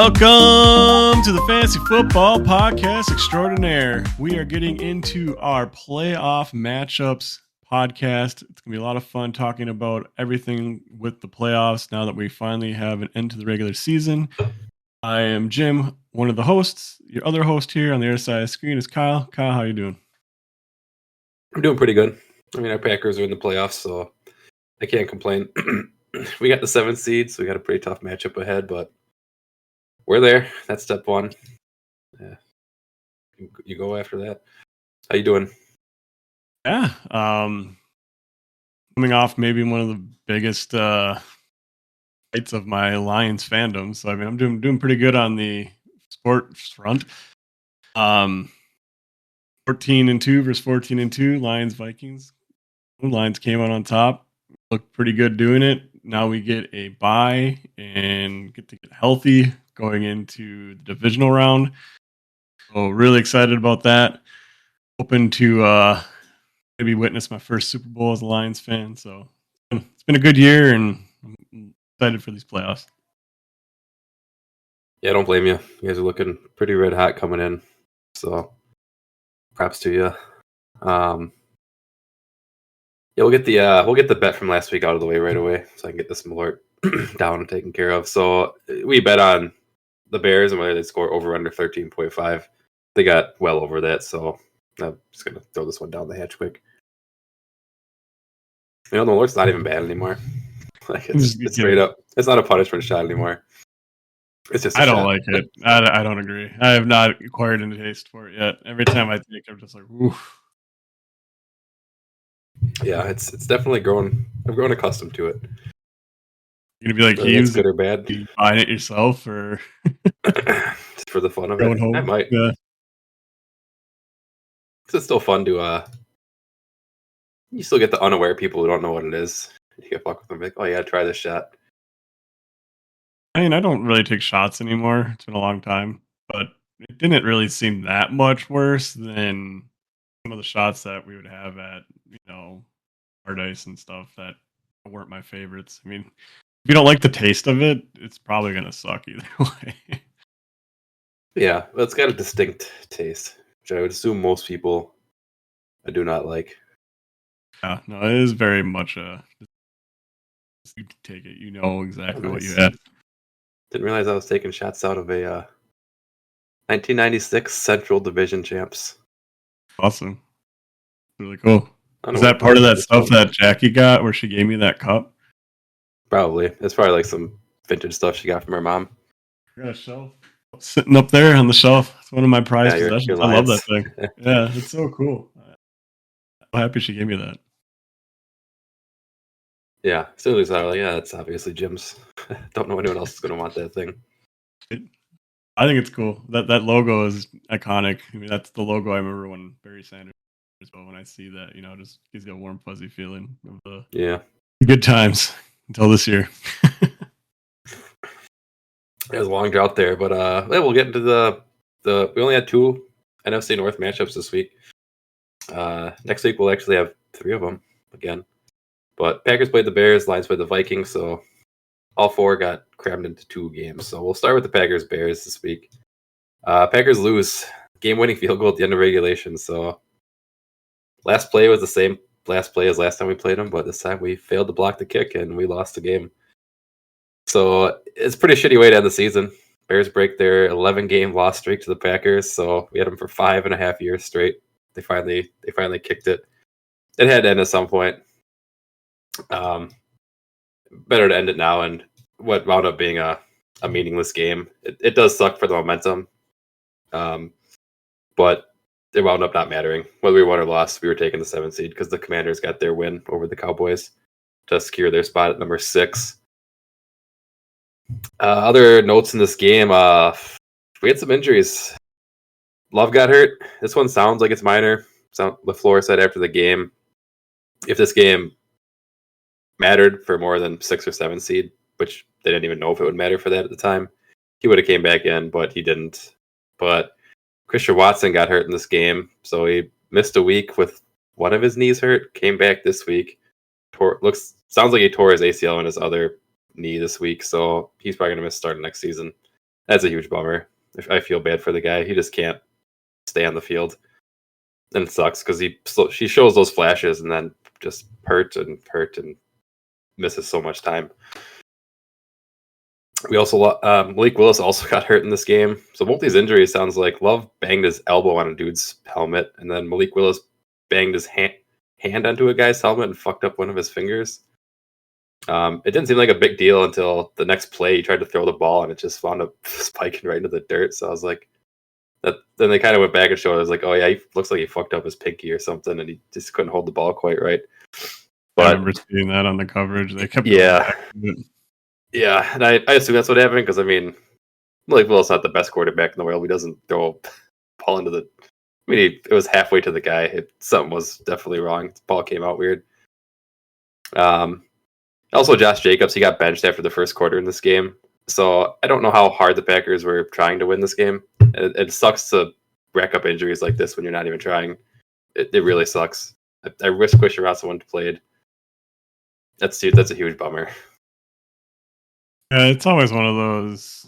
Welcome to the Fantasy Football Podcast Extraordinaire. We are getting into our playoff matchups podcast. It's going to be a lot of fun talking about everything with the playoffs now that we finally have an end to the regular season. I am Jim, one of the hosts. Your other host here on the other side of the screen is Kyle. Kyle, how you doing? I'm doing pretty good. I mean, our Packers are in the playoffs, so I can't complain. We got the 7th seed, so we got a pretty tough matchup ahead, but we're there. That's step one. Yeah. You go after that. How you doing? Yeah. Coming off maybe one of the biggest fights of my Lions fandom. So I mean, I'm doing pretty good on the sports front. 14-2 versus 14-2, Lions Vikings. Lions came out on top. Looked pretty good doing it. Now we get a bye and get to get healthy going into the divisional round. So really excited about that. Hoping to maybe witness my first Super Bowl as a Lions fan. So it's been a good year, and I'm excited for these playoffs. Yeah, don't blame you. You guys are looking pretty red hot coming in. So props to you. Yeah, we'll get the bet from last week out of the way right away, so I can get this alert down and taken care of. So we bet on the Bears and whether they score over under 13.5. They got well over that, so I'm just gonna throw this one down the hatch quick. You know, the alert's not even bad anymore. Like it's straight up. It's not a punishment shot anymore. It's just. I don't like it. I don't agree. I have not acquired any taste for it yet. Every time I take, I'm just like, oof. Yeah, it's definitely grown. I've grown accustomed to it. You're gonna be like, Hughes, good or bad? You buying it yourself, or just for the fun of it? Home? I might. Yeah. It's still fun to. You still get the unaware people who don't know what it is. You get fuck with them, like, oh yeah, try this shot. I mean, I don't really take shots anymore. It's been a long time, but it didn't really seem that much worse than some of the shots that we would have at, Paradise and stuff that weren't my favorites. I mean, if you don't like the taste of it, it's probably going to suck either way. Yeah, well, it's got a distinct taste, which I would assume most people do not like. Yeah, no, it is very much a. You take it, you know exactly what you had. Didn't realize I was taking shots out of a 1996 Central Division champs. Awesome, really cool. Is that part of that stuff that Jackie got, where she gave me that cup? Probably. It's probably like some vintage stuff she got from her mom. I got a shelf sitting up there on the shelf. It's one of my prized possessions. I love that thing. Yeah, it's so cool. I'm happy she gave me that. Yeah, as soon as I was like, yeah, that's obviously Jim's. Don't know anyone else is going to want that thing. I think it's cool. That logo is iconic. I mean, that's the logo I remember when Barry Sanders. But when I see that, it just gives you a warm, fuzzy feeling of the good times until this year. It was a long drought there, but we'll get into the. We only had 2 NFC North matchups this week. Next week we'll actually have 3 of them again. But Packers played the Bears, Lions played the Vikings, so all 4 got crammed into 2 games. So we'll start with the Packers-Bears this week. Packers lose game-winning field goal at the end of regulation. So last play was the same last play as last time we played them, but this time we failed to block the kick and we lost the game. So it's a pretty shitty way to end the season. Bears break their 11-game loss streak to the Packers, so we had them for 5.5 years straight. They finally kicked it. It had to end at some point. Better to end it now, and what wound up being a meaningless game. It does suck for the momentum, but it wound up not mattering. Whether we won or lost, we were taking the 7th seed because the Commanders got their win over the Cowboys to secure their spot at number 6. Other notes in this game, we had some injuries. Love got hurt. This one sounds like it's minor. LaFleur said after the game, if this game mattered for more than 6 or 7 seed, which they didn't even know if it would matter for that at the time, he would have came back in, but he didn't. But Christian Watson got hurt in this game, so he missed a week with one of his knees hurt, came back this week. Sounds like he tore his ACL in his other knee this week, so he's probably going to miss starting next season. That's a huge bummer. I feel bad for the guy. He just can't stay on the field, and it sucks because she shows those flashes and then just hurt and misses so much time. We also Malik Willis also got hurt in this game. So both these injuries sounds like Love banged his elbow on a dude's helmet, and then Malik Willis banged his hand onto a guy's helmet and fucked up one of his fingers. It didn't seem like a big deal until the next play. He tried to throw the ball and it just wound up spiking right into the dirt. So I was like, that. Then they kind of went back and showed. I was like, oh yeah, he looks like he fucked up his pinky or something, and he just couldn't hold the ball quite right. But I remember seeing that on the coverage. They kept yeah, and I assume that's what happened because I mean, Malik Willis not the best quarterback in the world. He doesn't throw a ball into the. I mean, it was halfway to the guy. Something was definitely wrong. The ball came out weird. Also, Josh Jacobs, he got benched after the first quarter in this game. So I don't know how hard the Packers were trying to win this game. It sucks to rack up injuries like this when you're not even trying. It really sucks. I wish Rousseau played. That's a huge bummer. Yeah, it's always one of those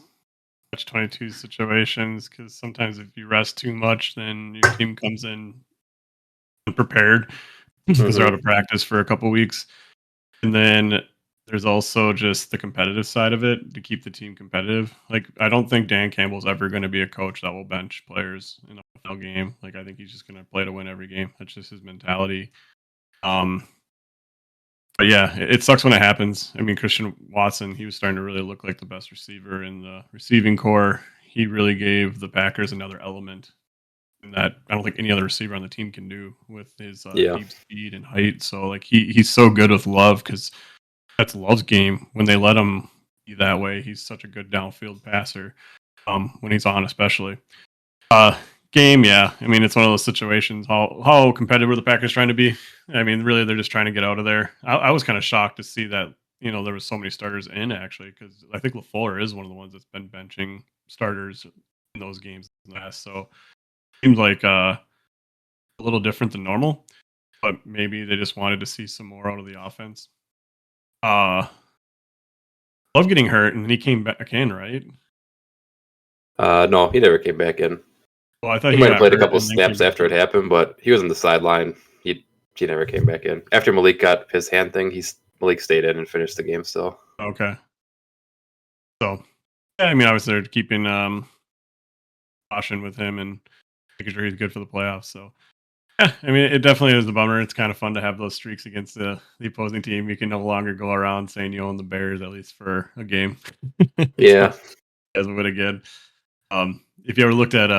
catch-22 situations because sometimes if you rest too much, then your team comes in unprepared because they're out of practice for a couple weeks. And then there's also just the competitive side of it to keep the team competitive. Like, I don't think Dan Campbell's ever going to be a coach that will bench players in a NFL game. Like, I think he's just going to play to win every game. That's just his mentality. But yeah, it sucks when it happens. I mean, Christian Watson, he was starting to really look like the best receiver in the receiving core. He really gave the Packers another element that I don't think any other receiver on the team can do with his deep speed and height. So like he's so good with Love because that's Love's game. When they let him be that way, he's such a good downfield passer. When he's on, especially. Game, yeah. I mean, it's one of those situations. How competitive were the Packers trying to be? I mean, really, they're just trying to get out of there. I was kind of shocked to see that there was so many starters in actually because I think LaFleur is one of the ones that's been benching starters in those games in the past. So seems like a little different than normal, but maybe they just wanted to see some more out of the offense. Love getting hurt, and he came back in, right? No, he never came back in. Well, I thought he might have played a couple snaps after it happened, but he was on the sideline. He never came back in. After Malik got his hand thing, Malik stayed in and finished the game still. Okay. So, yeah, I mean, I was there keeping caution with him and making sure he's good for the playoffs. So, yeah, I mean, it definitely is a bummer. It's kind of fun to have those streaks against the opposing team. You can no longer go around saying you own the Bears, at least for a game. Yeah. As we would again. If you ever looked at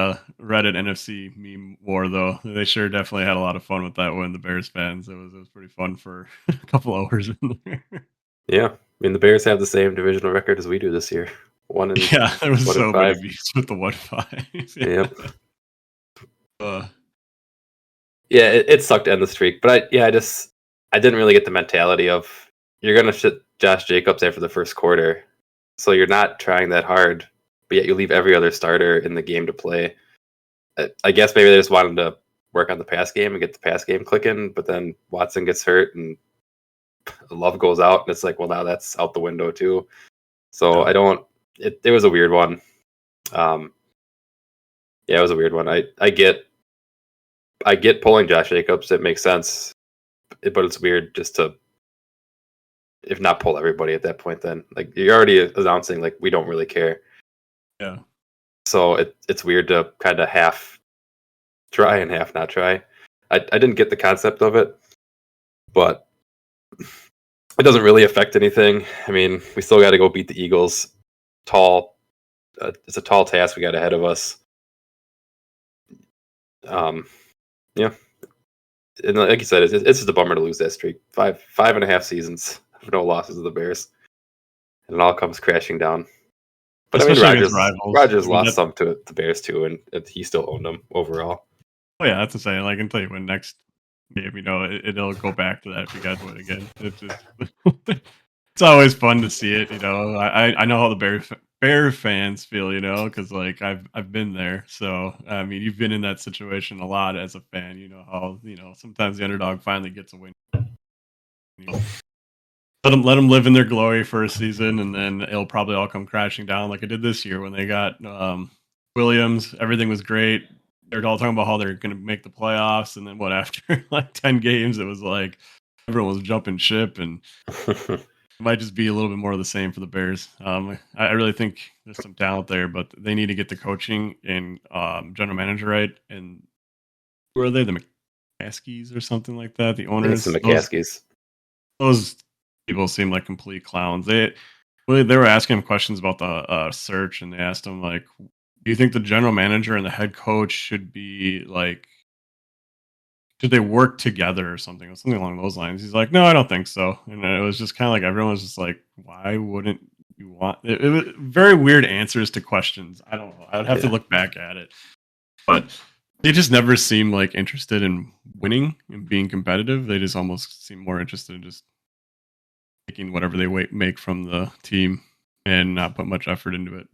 Reddit NFC meme war, though, they sure definitely had a lot of fun with that one. The Bears fans, it was pretty fun for a couple hours in there. Yeah, I mean the Bears have the same divisional record as we do this year. There was so many beats with the 1-5. Yep. Yeah, it sucked to end the streak, but I didn't really get the mentality of you're gonna shit Josh Jacobs after the first quarter, so you're not trying that hard. But yet you leave every other starter in the game to play. I guess maybe they just wanted to work on the pass game and get the pass game clicking, but then Watson gets hurt and Love goes out, and it's like, well, now that's out the window too. So it was a weird one. Yeah, it was a weird one. I get pulling Josh Jacobs. It makes sense, but it's weird just to, if not pull everybody at that point, then like you're already announcing like we don't really care. Yeah. So it's weird to kind of half try and half not try. I didn't get the concept of it, but it doesn't really affect anything. I mean, we still got to go beat the Eagles. It's a tall task we got ahead of us. Yeah. And like you said, it's just a bummer to lose that streak. 5.5 seasons of no losses of the Bears. And it all comes crashing down. But especially Rodgers lost some to the Bears too, and he still owned them overall. Oh yeah, that's insane. Like, I can tell you when next game, it'll go back to that if you guys win again. It's just it's always fun to see it. I know how the Bear fans feel, because like I've been there. So I mean, you've been in that situation a lot as a fan. You know how sometimes the underdog finally gets a win. let them live in their glory for a season, and then it'll probably all come crashing down like it did this year when they got Williams. Everything was great. They're all talking about how they're going to make the playoffs, and then what? After like 10 games, it was like everyone was jumping ship, and it might just be a little bit more of the same for the Bears. I really think there's some talent there, but they need to get the coaching and general manager right. And who are they? The McCaskies or something like that? The I think it's the owners? McCaskies. Those people seem like complete clowns. They were asking him questions about the search, and they asked him like, "Do you think the general manager and the head coach should be like, should they work together or something along those lines?" He's like, "No, I don't think so." And it was just kind of like everyone was just like, "Why wouldn't you want?" It was very weird answers to questions. I don't know. I would have to look back at it, but they just never seem like interested in winning and being competitive. They just almost seem more interested in just taking whatever they make from the team and not put much effort into it.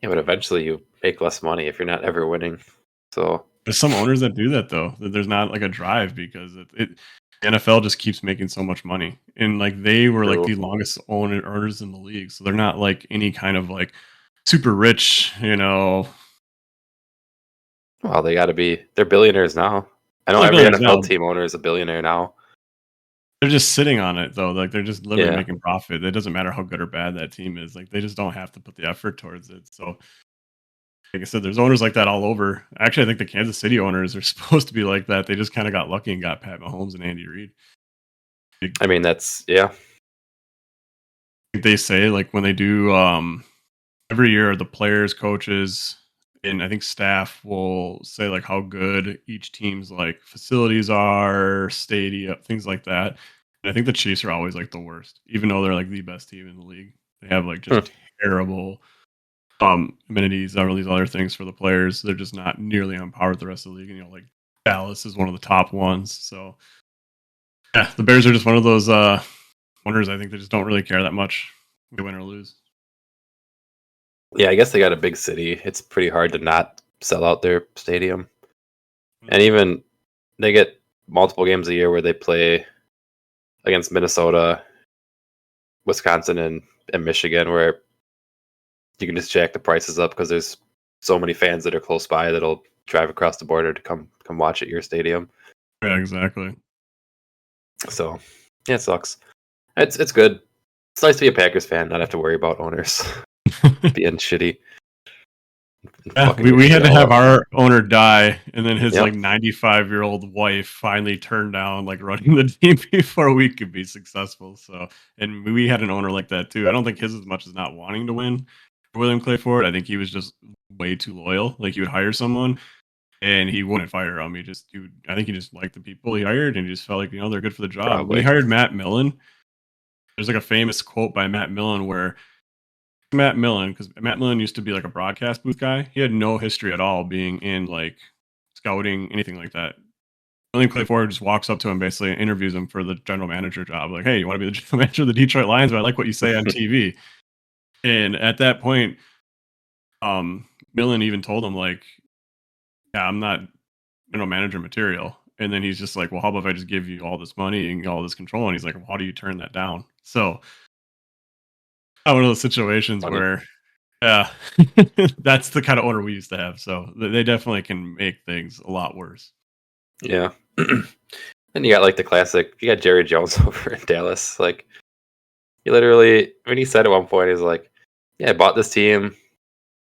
Yeah, but eventually you make less money if you're not ever winning. So There's some owners that do that though. That there's not like a drive because the NFL just keeps making so much money, and like they were like true. the longest earners in the league, so they're not like any kind of like super rich, Well, they got to be. They're billionaires now. I know They're every billionaires NFL now. team owner is a billionaire now. They're just sitting on it though. Like they're just literally Yeah. making profit. It doesn't matter how good or bad that team is. Like they just don't have to put the effort towards it. So like I said, there's owners like that all over. Actually, I think the Kansas City owners are supposed to be like that. They just kind of got lucky and got Pat Mahomes and Andy Reid. I mean, that's yeah. They say like when they do every year, the players, coaches, and I think staff will say like how good each team's like facilities are, stadium, things like that. And I think the Chiefs are always like the worst, even though they're like the best team in the league. They have like just terrible amenities, all these other things for the players. They're just not nearly on par with the rest of the league. And, like Dallas is one of the top ones. So yeah, the Bears are just one of those owners. I think they just don't really care that much if they win or lose. Yeah, I guess they got a big city. It's pretty hard to not sell out their stadium. And even they get multiple games a year where they play against Minnesota, Wisconsin, and Michigan, where you can just jack the prices up because there's so many fans that are close by that'll drive across the border to come watch at your stadium. Yeah, exactly. So yeah, it sucks. It's good. It's nice to be a Packers fan, not have to worry about owners being shitty. Yeah, we had to have our owner die, and then his like 95-year-old wife finally turned down like running the team before we could be successful. So, and we had an owner like that too. I don't think his as much as not wanting to win for William Clay Ford. I think he was just way too loyal. Like he would hire someone and he wouldn't fire them. I think he just liked the people he hired and he just felt like they're good for the job. Probably. When he hired Matt Millen, there's like a famous quote by Matt Millen where because Matt Millen used to be like a broadcast booth guy. He had no history at all being in like scouting, anything like that. William Clay Ford just walks up to him, basically and interviews him for the general manager job. Like, hey, you want to be the general manager of the Detroit Lions? But I like what you say on TV. And at that point, Millen even told him like, yeah, I'm not general manager material. And then he's just like, well, how about if I just give you all this money and all this control? And he's like, well, how do you turn that down? So one of those situations where, yeah, that's the kind of owner we used to have. So they definitely can make things a lot worse. Yeah. Then you got like the classic, you got Jerry Jones over in Dallas. Like, he literally, when he said at one point, he's like, yeah, I bought this team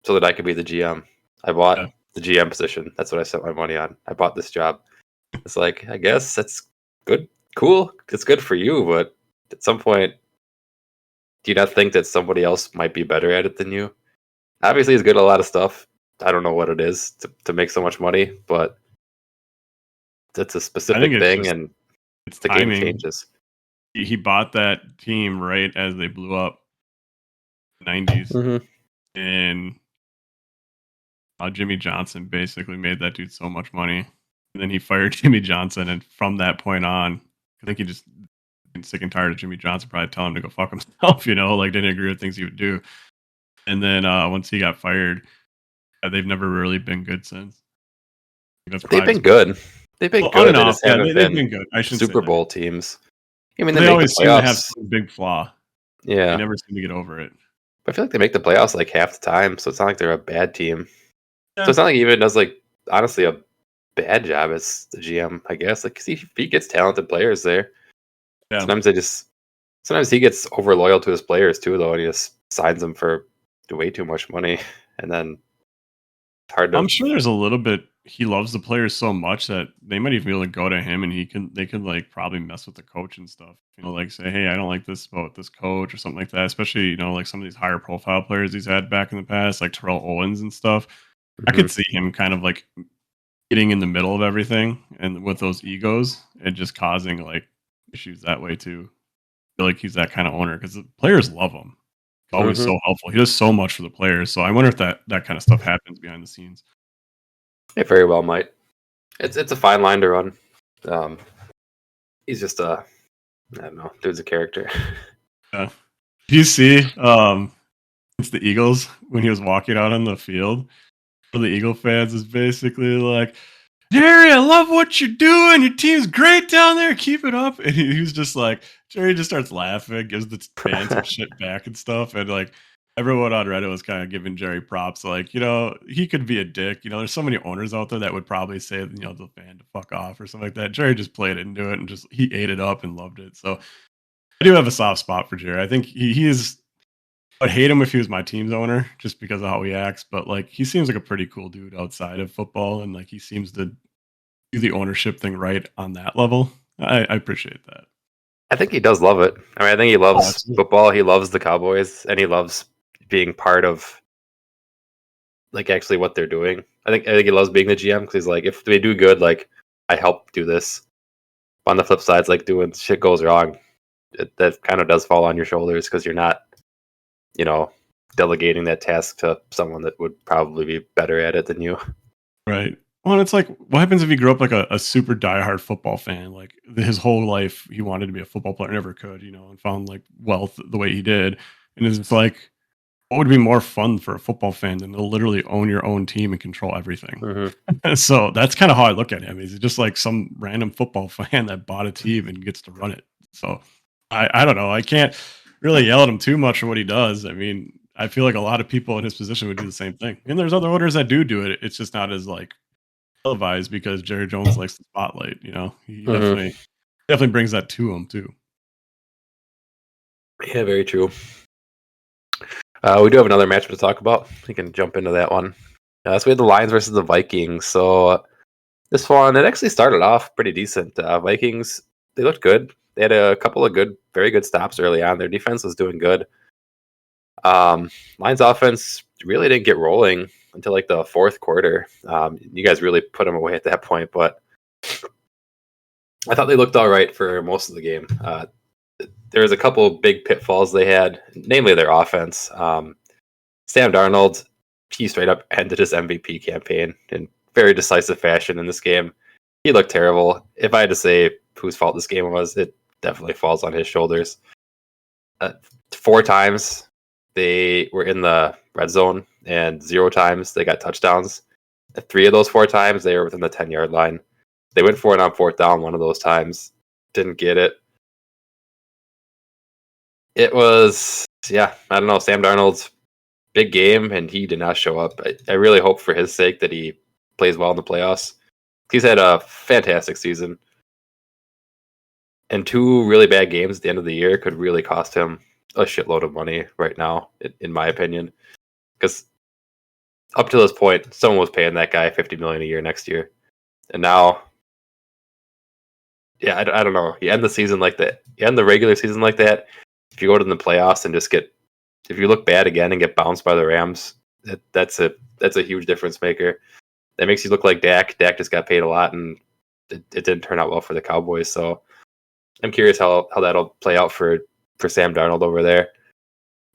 so that I could be the GM. I bought the GM position. That's what I spent my money on. I bought this job. It's like, I guess that's good. Cool. It's good for you. But at some point, do you not think that somebody else might be better at it than you? Obviously, he's good at a lot of stuff. I don't know what it is to make so much money, but it's a specific thing, and it's the timing. game changes. He bought that team right as they blew up in the 90s. Mm-hmm. And Jimmy Johnson basically made that dude so much money. And then he fired Jimmy Johnson. And from that point on, I think he just been sick and tired of Jimmy Johnson probably telling him to go fuck himself, like didn't agree with things he would do. And then once he got fired, they've never really been good since. They've been good. They've been good. They just haven't been good. I shouldn't Super say Bowl teams. I mean, they They make the always seem to have playoffs. some big flaw. They Yeah, never seem to get over it. but I feel like they make the playoffs like half the time, so it's not like they're a bad team. So Yeah, it's not like he even does like honestly a bad job as the GM, I guess. Like 'cause he gets talented players there. yeah. Sometimes they just sometimes he gets over loyal to his players too, though, and he just signs them for way too much money, and then it's hard I'm to. sure there's a little bit he loves the players so much that they might even be able to go to him and they could like probably mess with the coach and stuff. Like say, hey, I don't like this about this coach or something like that. Especially, like some of these higher profile players he's had back in the past, like Terrell Owens and stuff. I Mhm. could see him kind of like getting in the middle of everything and with those egos and just causing like issues that way too. I feel like he's that kind of owner because the players love him. Always Mhm. so helpful. He does so much for the players. So I wonder if that kind of stuff happens behind the scenes. It very well might. It's a fine line to run. Um, he's just I don't know, dude's a character. Yeah. Do you see it's the Eagles when he was walking out on the field? For the Eagle fans is basically like, Jerry, I love what you're doing. Your team's great down there. Keep it up. And he was just like, Jerry just starts laughing, gives the fans some shit back and stuff. And like everyone on Reddit was kind of giving Jerry props. Like, he could be a dick. There's so many owners out there that would probably say, the fan to fuck off or something like that. Jerry just played into it and he ate it up and loved it. So I do have a soft spot for Jerry. I think he is. I'd hate him if he was my team's owner just because of how he acts, but like he seems like a pretty cool dude outside of football, and like he seems to do the ownership thing right on that level. I appreciate that. I think he does love it. I mean, I think he Oh, loves absolutely. football. He loves the Cowboys, and he loves being part of like actually what they're doing. I think he loves being the GM because he's like, if they do good, like I help do this. On the flip side, it's like doing shit goes wrong, that kind of does fall on your shoulders because you're not, you know, delegating that task to someone that would probably be better at it than you. Right. Well, and it's like, what happens if he grew up like a super diehard football fan? Like his whole life, he wanted to be a football player, never could, and found like wealth the way he did. And it's like, what would be more fun for a football fan than to literally own your own team and control everything? Hmm. So that's kind of how I look at him. He's just like some random football fan that bought a team and gets to run it. So I don't know. I can't really yell at him too much for what he does. I mean, I feel like a lot of people in his position would do the same thing. And there's other owners that do it. It's just not as like televised because Jerry Jones likes the spotlight. He Hmm. definitely brings that to him too. Yeah, very true. We do have another matchup to talk about. We can jump into that one. So we had the Lions versus the Vikings. So this one, it actually started off pretty decent. Vikings, they looked good. They had a couple of very good stops early on. Their defense was doing good. Lions offense really didn't get rolling until like the fourth quarter. You guys really put them away at that point, but I thought they looked all right for most of the game. There was a couple of big pitfalls they had, namely their offense. Sam Darnold, he straight up ended his MVP campaign in very decisive fashion in this game. He looked terrible. If I had to say whose fault this game was, it definitely falls on his shoulders. 4 times they were in the red zone, and 0 times they got touchdowns. 3 of those 4 times they were within the 10-yard line. They went for it on fourth down one of those times. Didn't get it. It was, yeah, I don't know, Sam Darnold's big game, and he did not show up. I really hope for his sake that he plays well in the playoffs. He's had a fantastic season, and 2 really bad games at the end of the year could really cost him a shitload of money right now, in my opinion. Because up to this point, someone was paying that guy $50 million a year next year, and now, yeah, I don't know. You end the season like that. You end the regular season like that. If you go to the playoffs and if you look bad again and get bounced by the Rams, that's a huge difference maker. That makes you look like Dak. Dak just got paid a lot, and it didn't turn out well for the Cowboys. So I'm curious how that'll play out for Sam Darnold over there.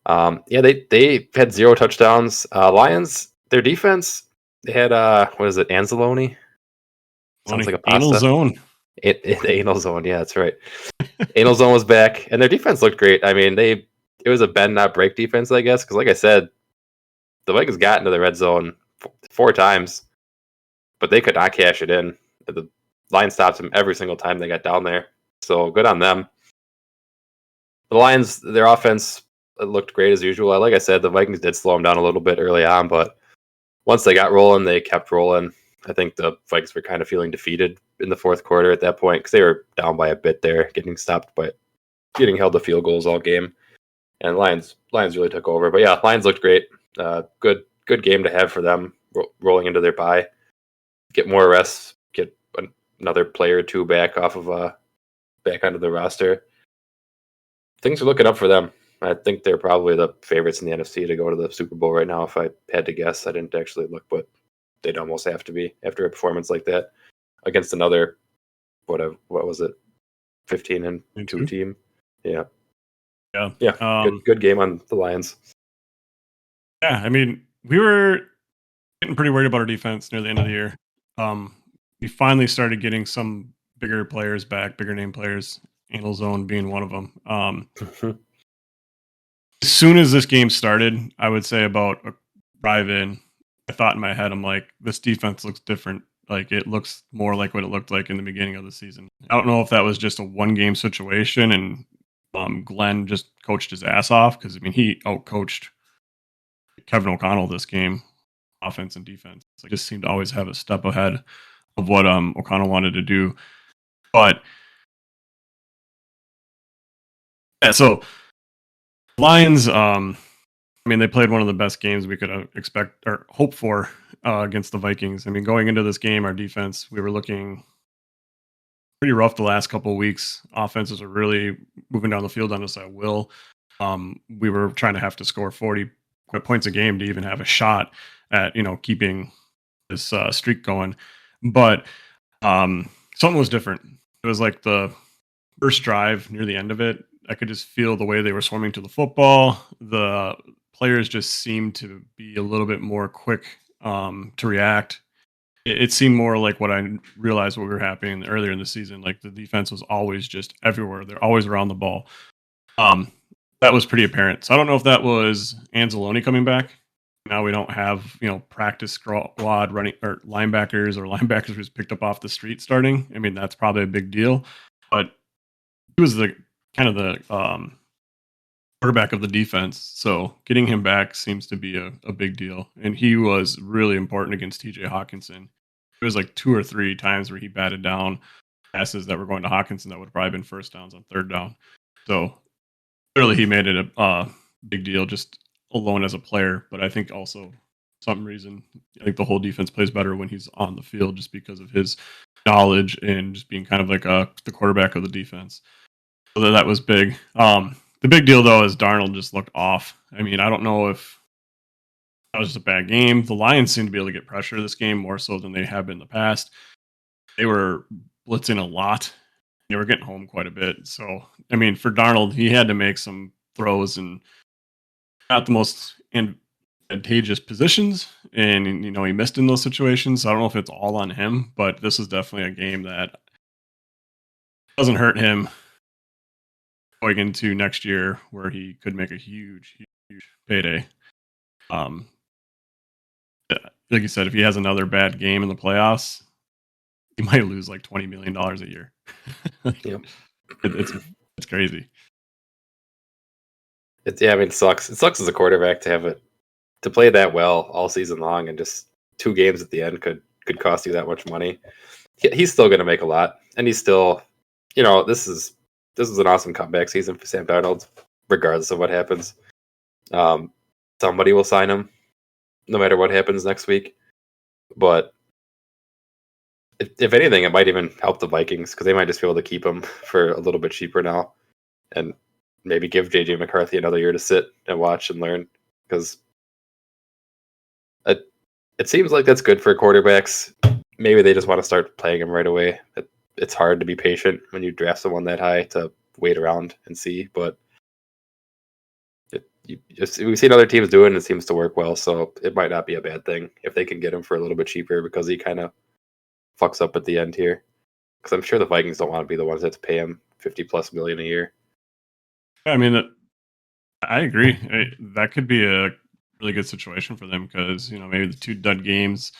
Yeah, they had 0 touchdowns. Lions, their defense, they had what is it, Anzalone? Sounds like a Anal pasta. zone. Anal zone, yeah, that's right. Anal zone was back, and their defense looked great. I mean, it was a bend not break defense, I guess, because like I said, the Vikings got into the red zone 4 times, but they could not cash it in. The Lions stopped them every single time they got down there. So good on them. the Lions, their offense looked great as usual. Like I said, the Vikings did slow them down a little bit early on, but once they got rolling, they kept rolling. I think the Vikings were kind of feeling defeated in the fourth quarter at that point because they were down by a bit there, getting held to field goals all game. And Lions really took over. But yeah, Lions looked great. Good game to have for them rolling into their bye. Get more rests, get another player or two back onto the roster. Things are looking up for them. I think they're probably the favorites in the NFC to go to the Super Bowl right now. If I had to guess, I didn't actually look, but they'd almost have to be after a performance like that against another, what was it, 15-2 team. Yeah. Good game on the Lions. Yeah, I mean, we were getting pretty worried about our defense near the end of the year. We finally started getting some bigger players back, bigger name players. Angel Zone being one of them. As soon as this game started, I would say about a drive in, I thought in my head, I'm like, this defense looks different. Like it looks more like what it looked like in the beginning of the season. I don't know if that was just a one game situation and Glenn just coached his ass off because I mean he outcoached Kevin O'Connell this game, offense and defense. Like just seemed to always have a step ahead of what O'Connell wanted to do. But yeah, so Lions, I mean, they played one of the best games we could expect or hope for against the Vikings. I mean, going into this game, our defense, we were looking pretty rough the last couple of weeks. Offenses are really moving down the field on us at will. We were trying to have to score 40 points a game to even have a shot at, keeping this streak going. But something was different. It was like the first drive near the end of it. I could just feel the way they were swarming to the football. The players just seemed to be a little bit more quick to react. It seemed more like what I realized what we were happening earlier in the season. Like the defense was always just everywhere. They're always around the ball. That was pretty apparent. So I don't know if that was Anzalone coming back. Now we don't have, practice squad running or linebackers who's picked up off the street starting. I mean, that's probably a big deal. But he was the kind of the quarterback of the defense. So getting him back seems to be a big deal. And he was really important against TJ Hawkinson. It was like 2 or 3 times where he batted down passes that were going to Hawkinson that would have probably been first downs on third down. So clearly he made it a big deal just alone as a player. But I think also some reason, I think the whole defense plays better when he's on the field just because of his knowledge and just being kind of like the quarterback of the defense. So that was big. The big deal, though, is Darnold just looked off. I mean, I don't know if that was just a bad game. The Lions seem to be able to get pressure this game more so than they have been in the past. They were blitzing a lot. They were getting home quite a bit. So, I mean, for Darnold, he had to make some throws and not the most advantageous positions. And, he missed in those situations. So I don't know if it's all on him, but this is definitely a game that doesn't hurt him going into next year where he could make a huge payday. Like you said, if he has another bad game in the playoffs, he might lose like $20 million a year. Yep. It's crazy. It sucks. It sucks as a quarterback to play that well all season long, and just 2 games at the end could cost you that much money. He's still going to make a lot, and he's still, this is an awesome comeback season for Sam Darnold, regardless of what happens. Somebody will sign him, no matter what happens next week. But if anything, it might even help the Vikings because they might just be able to keep him for a little bit cheaper now, and maybe give JJ McCarthy another year to sit and watch and learn. Because it seems like that's good for quarterbacks. Maybe they just want to start playing him right away. It's hard to be patient when you draft someone that high to wait around and see, but we've seen other teams do it and it seems to work well, so it might not be a bad thing if they can get him for a little bit cheaper because he kind of fucks up at the end here. Because I'm sure the Vikings don't want to be the ones that have to pay him $50+ million a year. I mean, I agree. That could be a really good situation for them because, maybe the 2 dud games,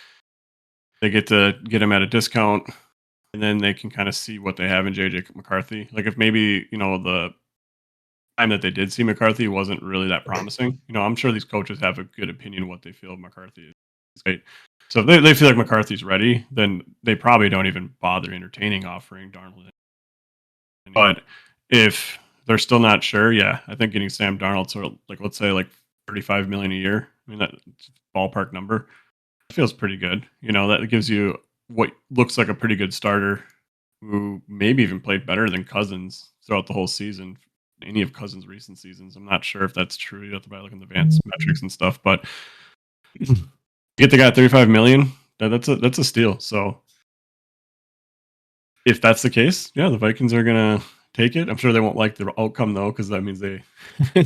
they get to get him at a discount. And then they can kind of see what they have in JJ McCarthy. Like if maybe, the time that they did see McCarthy wasn't really that promising. I'm sure these coaches have a good opinion of what they feel of McCarthy is great. So if they feel like McCarthy's ready, then they probably don't even bother entertaining offering Darnold. But if they're still not sure, yeah, I think getting Sam Darnold sort of like, let's say like 35 million a year. I mean, that ballpark number feels pretty good. That gives you what looks like a pretty good starter who maybe even played better than Cousins throughout the whole season. Any of Cousins' recent seasons, I'm not sure if that's true. You have to probably look in the advanced metrics and stuff, but get the guy at 35 million. That's a steal. So if that's the case, yeah, the Vikings are gonna take it. I'm sure they won't like the outcome though, because that means they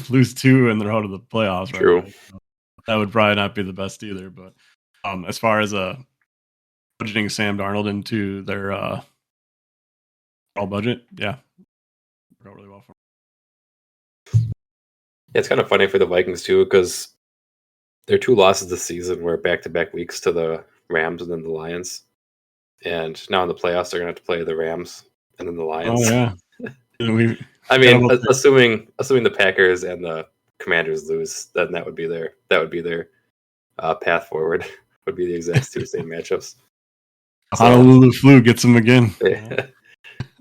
lose 2 and they're out of the playoffs right True. away. So that would probably not be the best either. But as far as budgeting Sam Darnold into their all budget, yeah, worked out really well for them. Yeah, it's kind of funny for the Vikings too, because their 2 losses this season were back-to-back weeks to the Rams and then the Lions. And now in the playoffs, they're going to have to play the Rams and then the Lions. Oh yeah, we. I mean, assuming the Packers and the Commanders lose, then that would be their path forward. Would be the exact 2 same matchups. So Honolulu flu gets them again.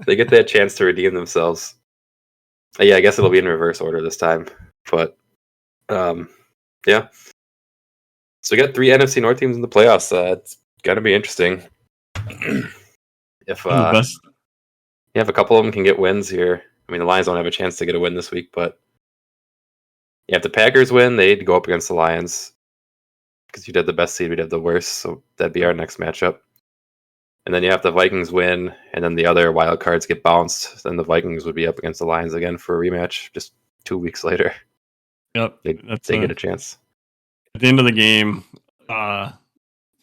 they get that chance to redeem themselves. Yeah, I guess it'll be in reverse order this time. But yeah. So we got 3 NFC North teams in the playoffs. It's gonna be interesting. If the best. yeah, if a couple of them can get wins here. I mean, the Lions don't have a chance to get a win this week, but yeah, if the Packers win, they'd go up against the Lions because you'd have the best seed, we'd have the worst. So that'd be our next matchup. And then you have the Vikings win, and then the other wild cards get bounced. Then the Vikings would be up against the Lions again for a rematch just 2 weeks later. Yep, they get a chance. At the end of the game, they're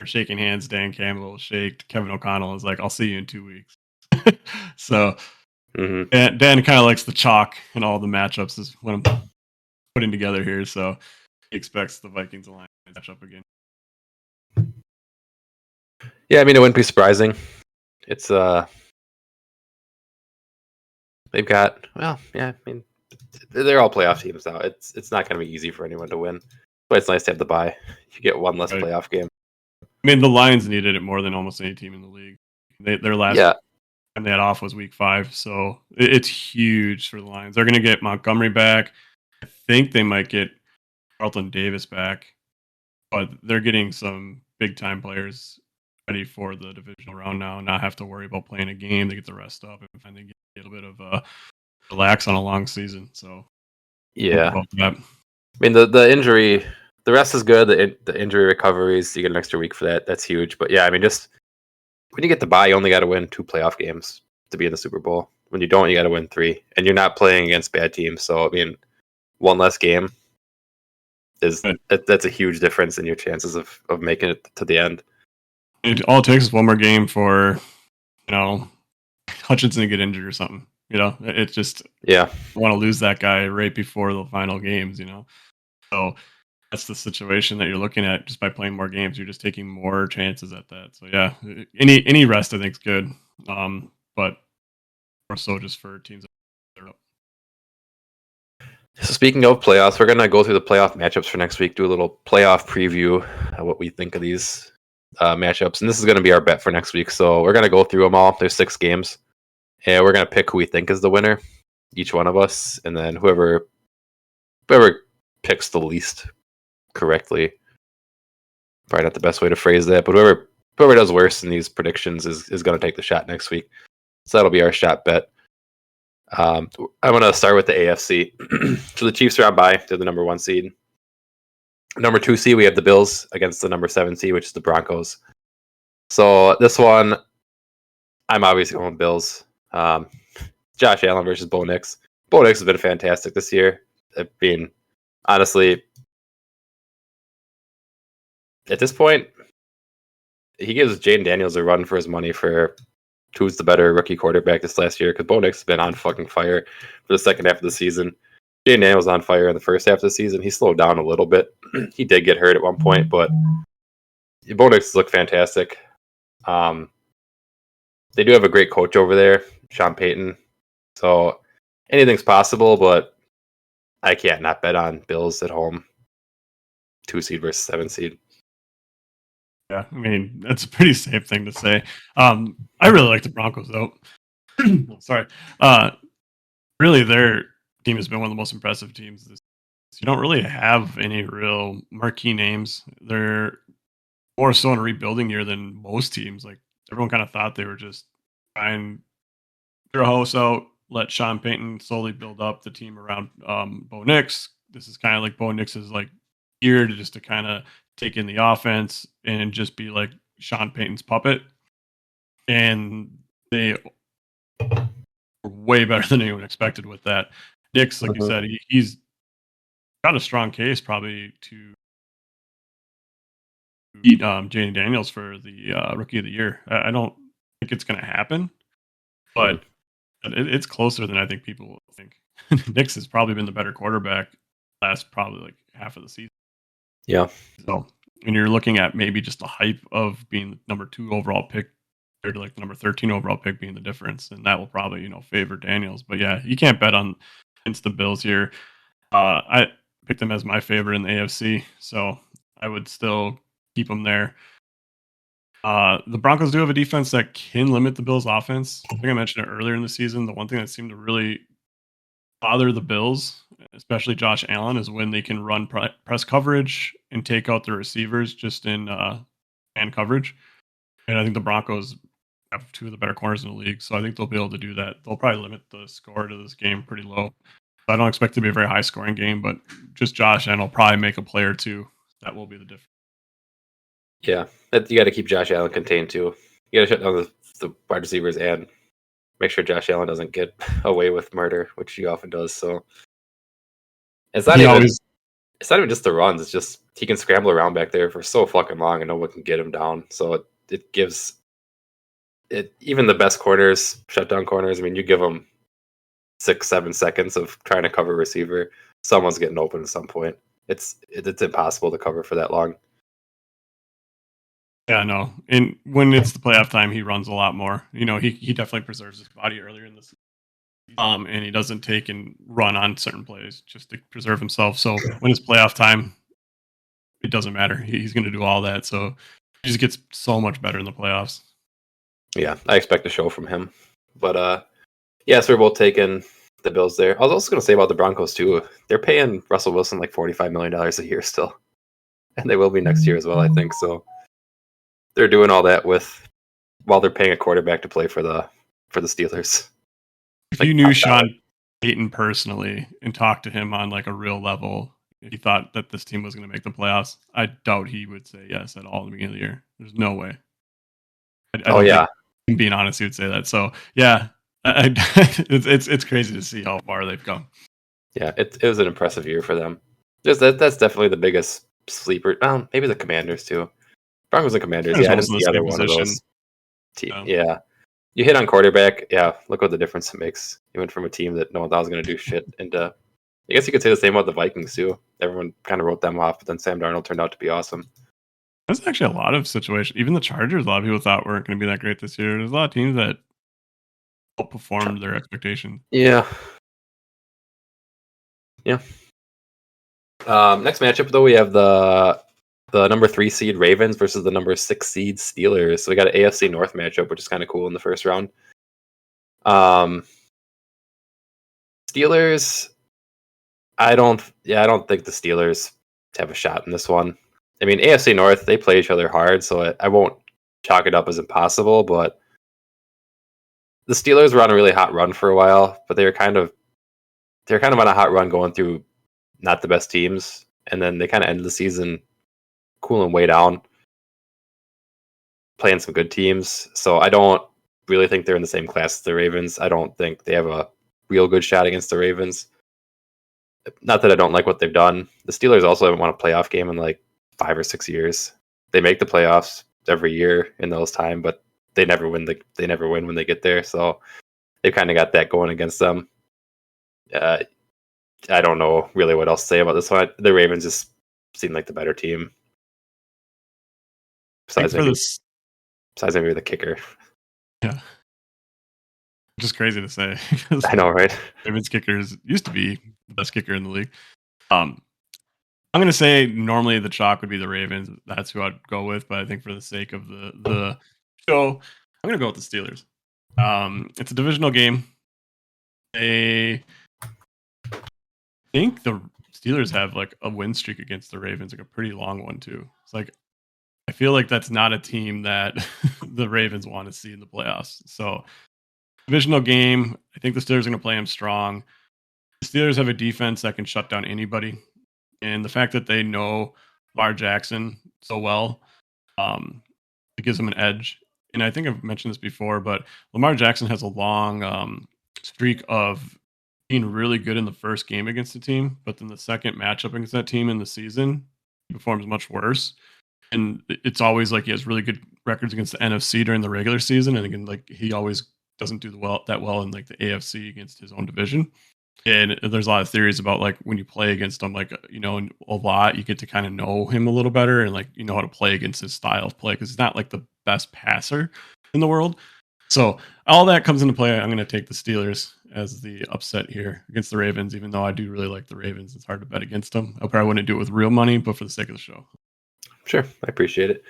shaking hands. Dan Campbell shaked. Kevin O'Connell is like, "I'll see you in 2 weeks." So Dan kind of likes the chalk in all the matchups is what I'm putting together here. So he expects the Vikings and Lions to match up again. Yeah, I mean, it wouldn't be surprising. It's they've got, well, yeah, I mean, they're all playoff teams now. It's not going to be easy for anyone to win, but it's nice to have the bye. You get one less playoff game. I mean, the Lions needed it more than almost any team in the league. Their last time they had off was week 5, so it's huge for the Lions. They're going to get Montgomery back. I think they might get Carlton Davis back, but they're getting some big time players ready for the divisional round now, and not have to worry about playing a game. They get the rest up and finally get a little bit of relax on a long season. So yeah, I mean the injury, the rest is good. The injury recoveries, you get an extra week for that. That's huge. But yeah, I mean, just when you get the bye, you only got to win 2 playoff games to be in the Super Bowl. When you don't, you got to win 3, and you're not playing against bad teams. So I mean, one less game that's a huge difference in your chances of making it to the end. All it takes is one more game for Hutchinson to get injured or something. It's just I want to lose that guy right before the final games. So that's the situation that you're looking at. Just by playing more games, you're just taking more chances at that. So yeah, any rest I think is good, but more so just for teams that are up. So speaking of playoffs, we're gonna go through the playoff matchups for next week. Do a little playoff preview of what we think of these matchups, and this is going to be our bet for next week. So we're going to go through them all. There's 6 games, and we're going to pick who we think is the winner, each one of us, and then whoever picks the least correctly. Probably not the best way to phrase that, but whoever does worse in these predictions is going to take the shot next week. So that'll be our shot bet. I'm going to start with the AFC. So the Chiefs are on bye. They're the number 1 seed. Number 2 seed, we have the Bills against the number 7 seed, which is the Broncos. So this one, I'm obviously going with Bills. Josh Allen versus Bo Nix. Bo Nix has been fantastic this year. I mean, honestly, at this point, he gives Jaden Daniels a run for his money for who's the better rookie quarterback this last year, because Bo Nix has been on fucking fire for the second half of the season. Jaden Daniels was on fire in the first half of the season. He slowed down a little bit. He did get hurt at one point, but Bo Nix looked fantastic. They do have a great coach over there, Sean Payton. So anything's possible, but I can't not bet on Bills at home. 2 seed versus 7 seed. Yeah, I mean, that's a pretty safe thing to say. I really like the Broncos, though. Sorry. Really, their team has been one of the most impressive teams. You don't really have any real marquee names. They're more so in a rebuilding year than most teams. Like, everyone kind of thought they were just trying to throw a house out, let Sean Payton slowly build up the team around Bo Nix. This is kind of like Bo Nix's like year to just to kind of take in the offense and just be like Sean Payton's puppet. And they were way better than anyone expected with that. Nix, like you said, he's got a strong case probably to beat Janie Daniels for the rookie of the year. I don't think it's going to happen, but it's closer than I think people will think. Nix has probably been the better quarterback last probably like half of the season. Yeah. So when you're looking at maybe just the hype of being the number 2 overall pick compared to like the number 13 overall pick being the difference, and that will probably favor Daniels. But yeah, you can't bet on against the Bills here. I picked them as my favorite in the AFC, so I would still keep them there. The Broncos do have a defense that can limit the Bills' offense. I think I mentioned it earlier in the season. The one thing that seemed to really bother the Bills, especially Josh Allen, is when they can run press coverage and take out the receivers just in man coverage. And I think the Broncos have 2 of the better corners in the league, so I think they'll be able to do that. They'll probably limit the score to this game pretty low. I don't expect it to be a very high scoring game, but just Josh Allen will probably make a play or 2. That will be the difference. Yeah, you got to keep Josh Allen contained too. You got to shut down the wide receivers and make sure Josh Allen doesn't get away with murder, which he often does. So it's not even just the runs. It's just he can scramble around back there for so fucking long, and no one can get him down. So it gives it even the best corners, shutdown corners. I mean, you give them 6-7 seconds of trying to cover a receiver, someone's getting open at some point. It's impossible to cover for that long. Yeah, no. And when it's the playoff time, he runs a lot more. He definitely preserves his body earlier in the season. And he doesn't take and run on certain plays just to preserve himself. So when it's playoff time, it doesn't matter. He's going to do all that. So he just gets so much better in the playoffs. Yeah, I expect a show from him. But yes, we're both taking the Bills there. I was also going to say about the Broncos too. They're paying Russell Wilson like $45 million a year still, and they will be next year as well, I think. So they're doing all that while they're paying a quarterback to play for the Steelers. If you knew Sean Payton personally and talked to him on like a real level, if he thought that this team was going to make the playoffs, I doubt he would say yes at all at the beginning of the year. There's no way. I don't think, being honest, he would say that. So yeah, it's crazy to see how far they've come. Yeah, it was an impressive year for them. That's definitely the biggest sleeper. Maybe the Commanders too. Broncos and Commanders. Yeah, I didn't see either one of those. Yeah, you hit on quarterback. Yeah, look what the difference it makes. You went from a team that no one thought was going to do shit into. I guess you could say the same about the Vikings too. Everyone kind of wrote them off, but then Sam Darnold turned out to be awesome. There's actually a lot of situations. Even the Chargers, a lot of people thought weren't going to be that great this year. There's a lot of teams that outperformed their expectations. Yeah. Next matchup though, we have the number 3 seed Ravens versus the number 6 seed Steelers. So we got an AFC North matchup, which is kind of cool in the first round. Steelers. I don't think the Steelers have a shot in this one. I mean, AFC North, they play each other hard, so I won't chalk it up as impossible, but the Steelers were on a really hot run for a while, but they're kind of on a hot run going through not the best teams, and then they kind of ended the season cooling way down, playing some good teams. So I don't really think they're in the same class as the Ravens. I don't think they have a real good shot against the Ravens. Not that I don't like what they've done. The Steelers also haven't won a playoff game in like 5 or 6 years. They make the playoffs every year in those time, but they never win. They never win when they get there. So they've kind of got that going against them. I don't know really what else to say about this one. The Ravens just seem like the better team. Besides maybe the kicker. Yeah. which is crazy to say because I know, right? Ravens kickers used to be the best kicker in the league. Um, I'm gonna say normally the chalk would be the Ravens. That's who I'd go with, but I think for the sake of the show, I'm gonna go with the Steelers. It's a divisional game. I think the Steelers have like a win streak against the Ravens, like a pretty long one too. It's like I feel like that's not a team that the Ravens want to see in the playoffs. So divisional game. I think the Steelers are going to play them strong. The Steelers have a defense that can shut down anybody, and the fact that they know Lamar Jackson so well, it gives them an edge. And I think I've mentioned this before, but Lamar Jackson has a long streak of being really good in the first game against the team, but then the second matchup against that team in the season, he performs much worse. And it's always like he has really good records against the NFC during the regular season, and again, like he always doesn't do that well in like the AFC against his own division. And there's a lot of theories about like when you play against him, like a lot, you get to kind of know him a little better and like you know how to play against his style of play because he's not like the best passer in the world. So all that comes into play. I'm going to take the Steelers as the upset here against the Ravens, even though I do really like the Ravens. It's hard to bet against them. I probably wouldn't do it with real money, but for the sake of the show. Sure, I appreciate it.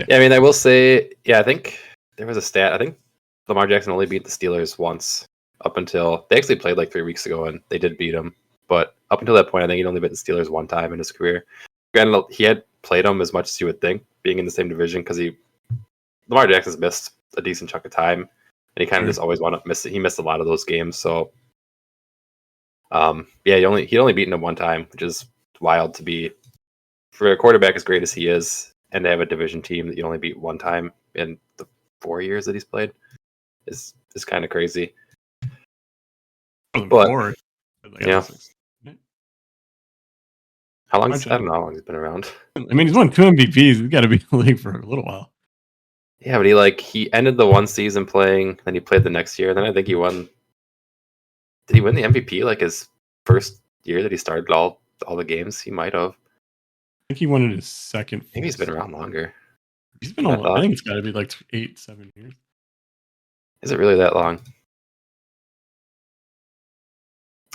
Yeah, I mean, I will say, I think there was a stat. I think Lamar Jackson only beat the Steelers once up until they actually played like 3 weeks ago, and they did beat them. But up until that point, I think he'd only beat the Steelers one time in his career. Granted, he had played them as much as you would think, being in the same division, because Lamar Jackson's missed a decent chunk of time, and he kind of just always wound up missing. He missed a lot of those games, so he'd only beaten him one time, which is wild to be for a quarterback as great as he is, and to have a division team that you only beat one time in the 4 years that he's played is kind of crazy. But yeah, how long? I don't know how long he's been around. I mean, he's won 2 MVPs. He's got to be in the league for a little while. Yeah, but he ended the one season playing, then he played the next year, then I think he won. Did he win the MVP like his first year that he started all the games? He might have. I think he won in his second. Maybe he's been around longer. He's been on. I think it's got to be like 8-7 years. Is it really that long?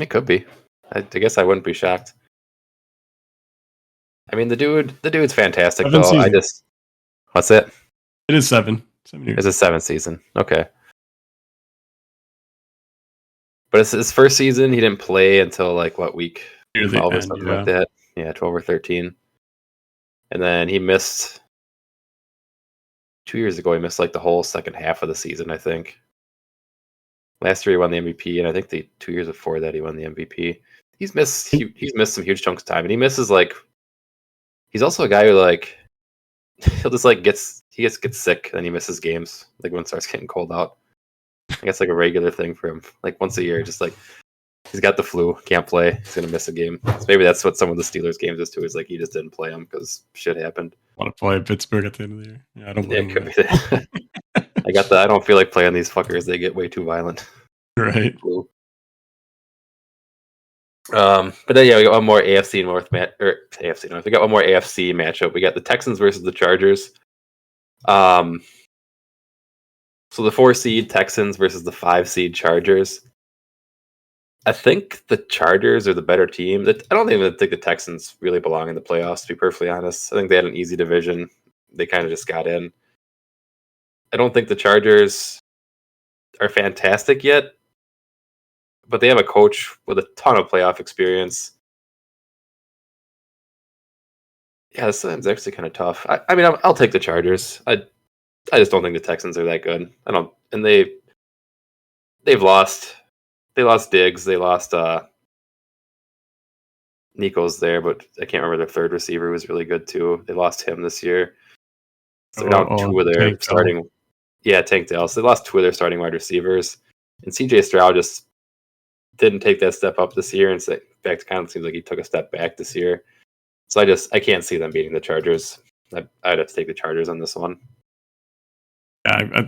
It could be. I guess I wouldn't be shocked. I mean, the dude's fantastic though. Seasons. What's it? It is 7 years. It's a 7th season. Okay. But it's his first season. He didn't play until like what week? 12 or something like that. Yeah, 12 or 13. And then he missed 2 years ago. He missed like the whole second half of the season, I think. Last year he won the MVP, and I think the 2 years before that he won the MVP. He's missed some huge chunks of time, and he misses like. He's also a guy who like he'll just like gets sick and he misses games like when it starts getting cold out. I guess like a regular thing for him, like once a year, just like he's got the flu, can't play, he's gonna miss a game. So maybe that's what some of the Steelers games is too. Is like he just didn't play them because shit happened. Want to play Pittsburgh at the end of the year? Yeah, I don't blame him. I don't feel like playing these fuckers. They get way too violent. Right. Flu. But then we got one more AFC North AFC North. We got one more AFC matchup. We got the Texans versus the Chargers. So the 4 seed Texans versus the 5 seed Chargers. I think the Chargers are the better team. I don't even think the Texans really belong in the playoffs, to be perfectly honest. I think they had an easy division. They kind of just got in. I don't think the Chargers are fantastic yet, but they have a coach with a ton of playoff experience. Yeah, this time's actually kind of tough. I mean, I'll take the Chargers. I just don't think the Texans are that good. And they've lost. They lost Diggs. They lost Nico's there, but I can't remember their third receiver was really good too. They lost him this year. So now 2 of their starting. Yeah, Tank Dell. So they lost 2 of their starting wide receivers, and CJ Stroud just didn't take that step up this year. And in fact, it kind of seems like he took a step back this year. So I can't see them beating the Chargers. I'd have to take the Chargers on this one. Yeah,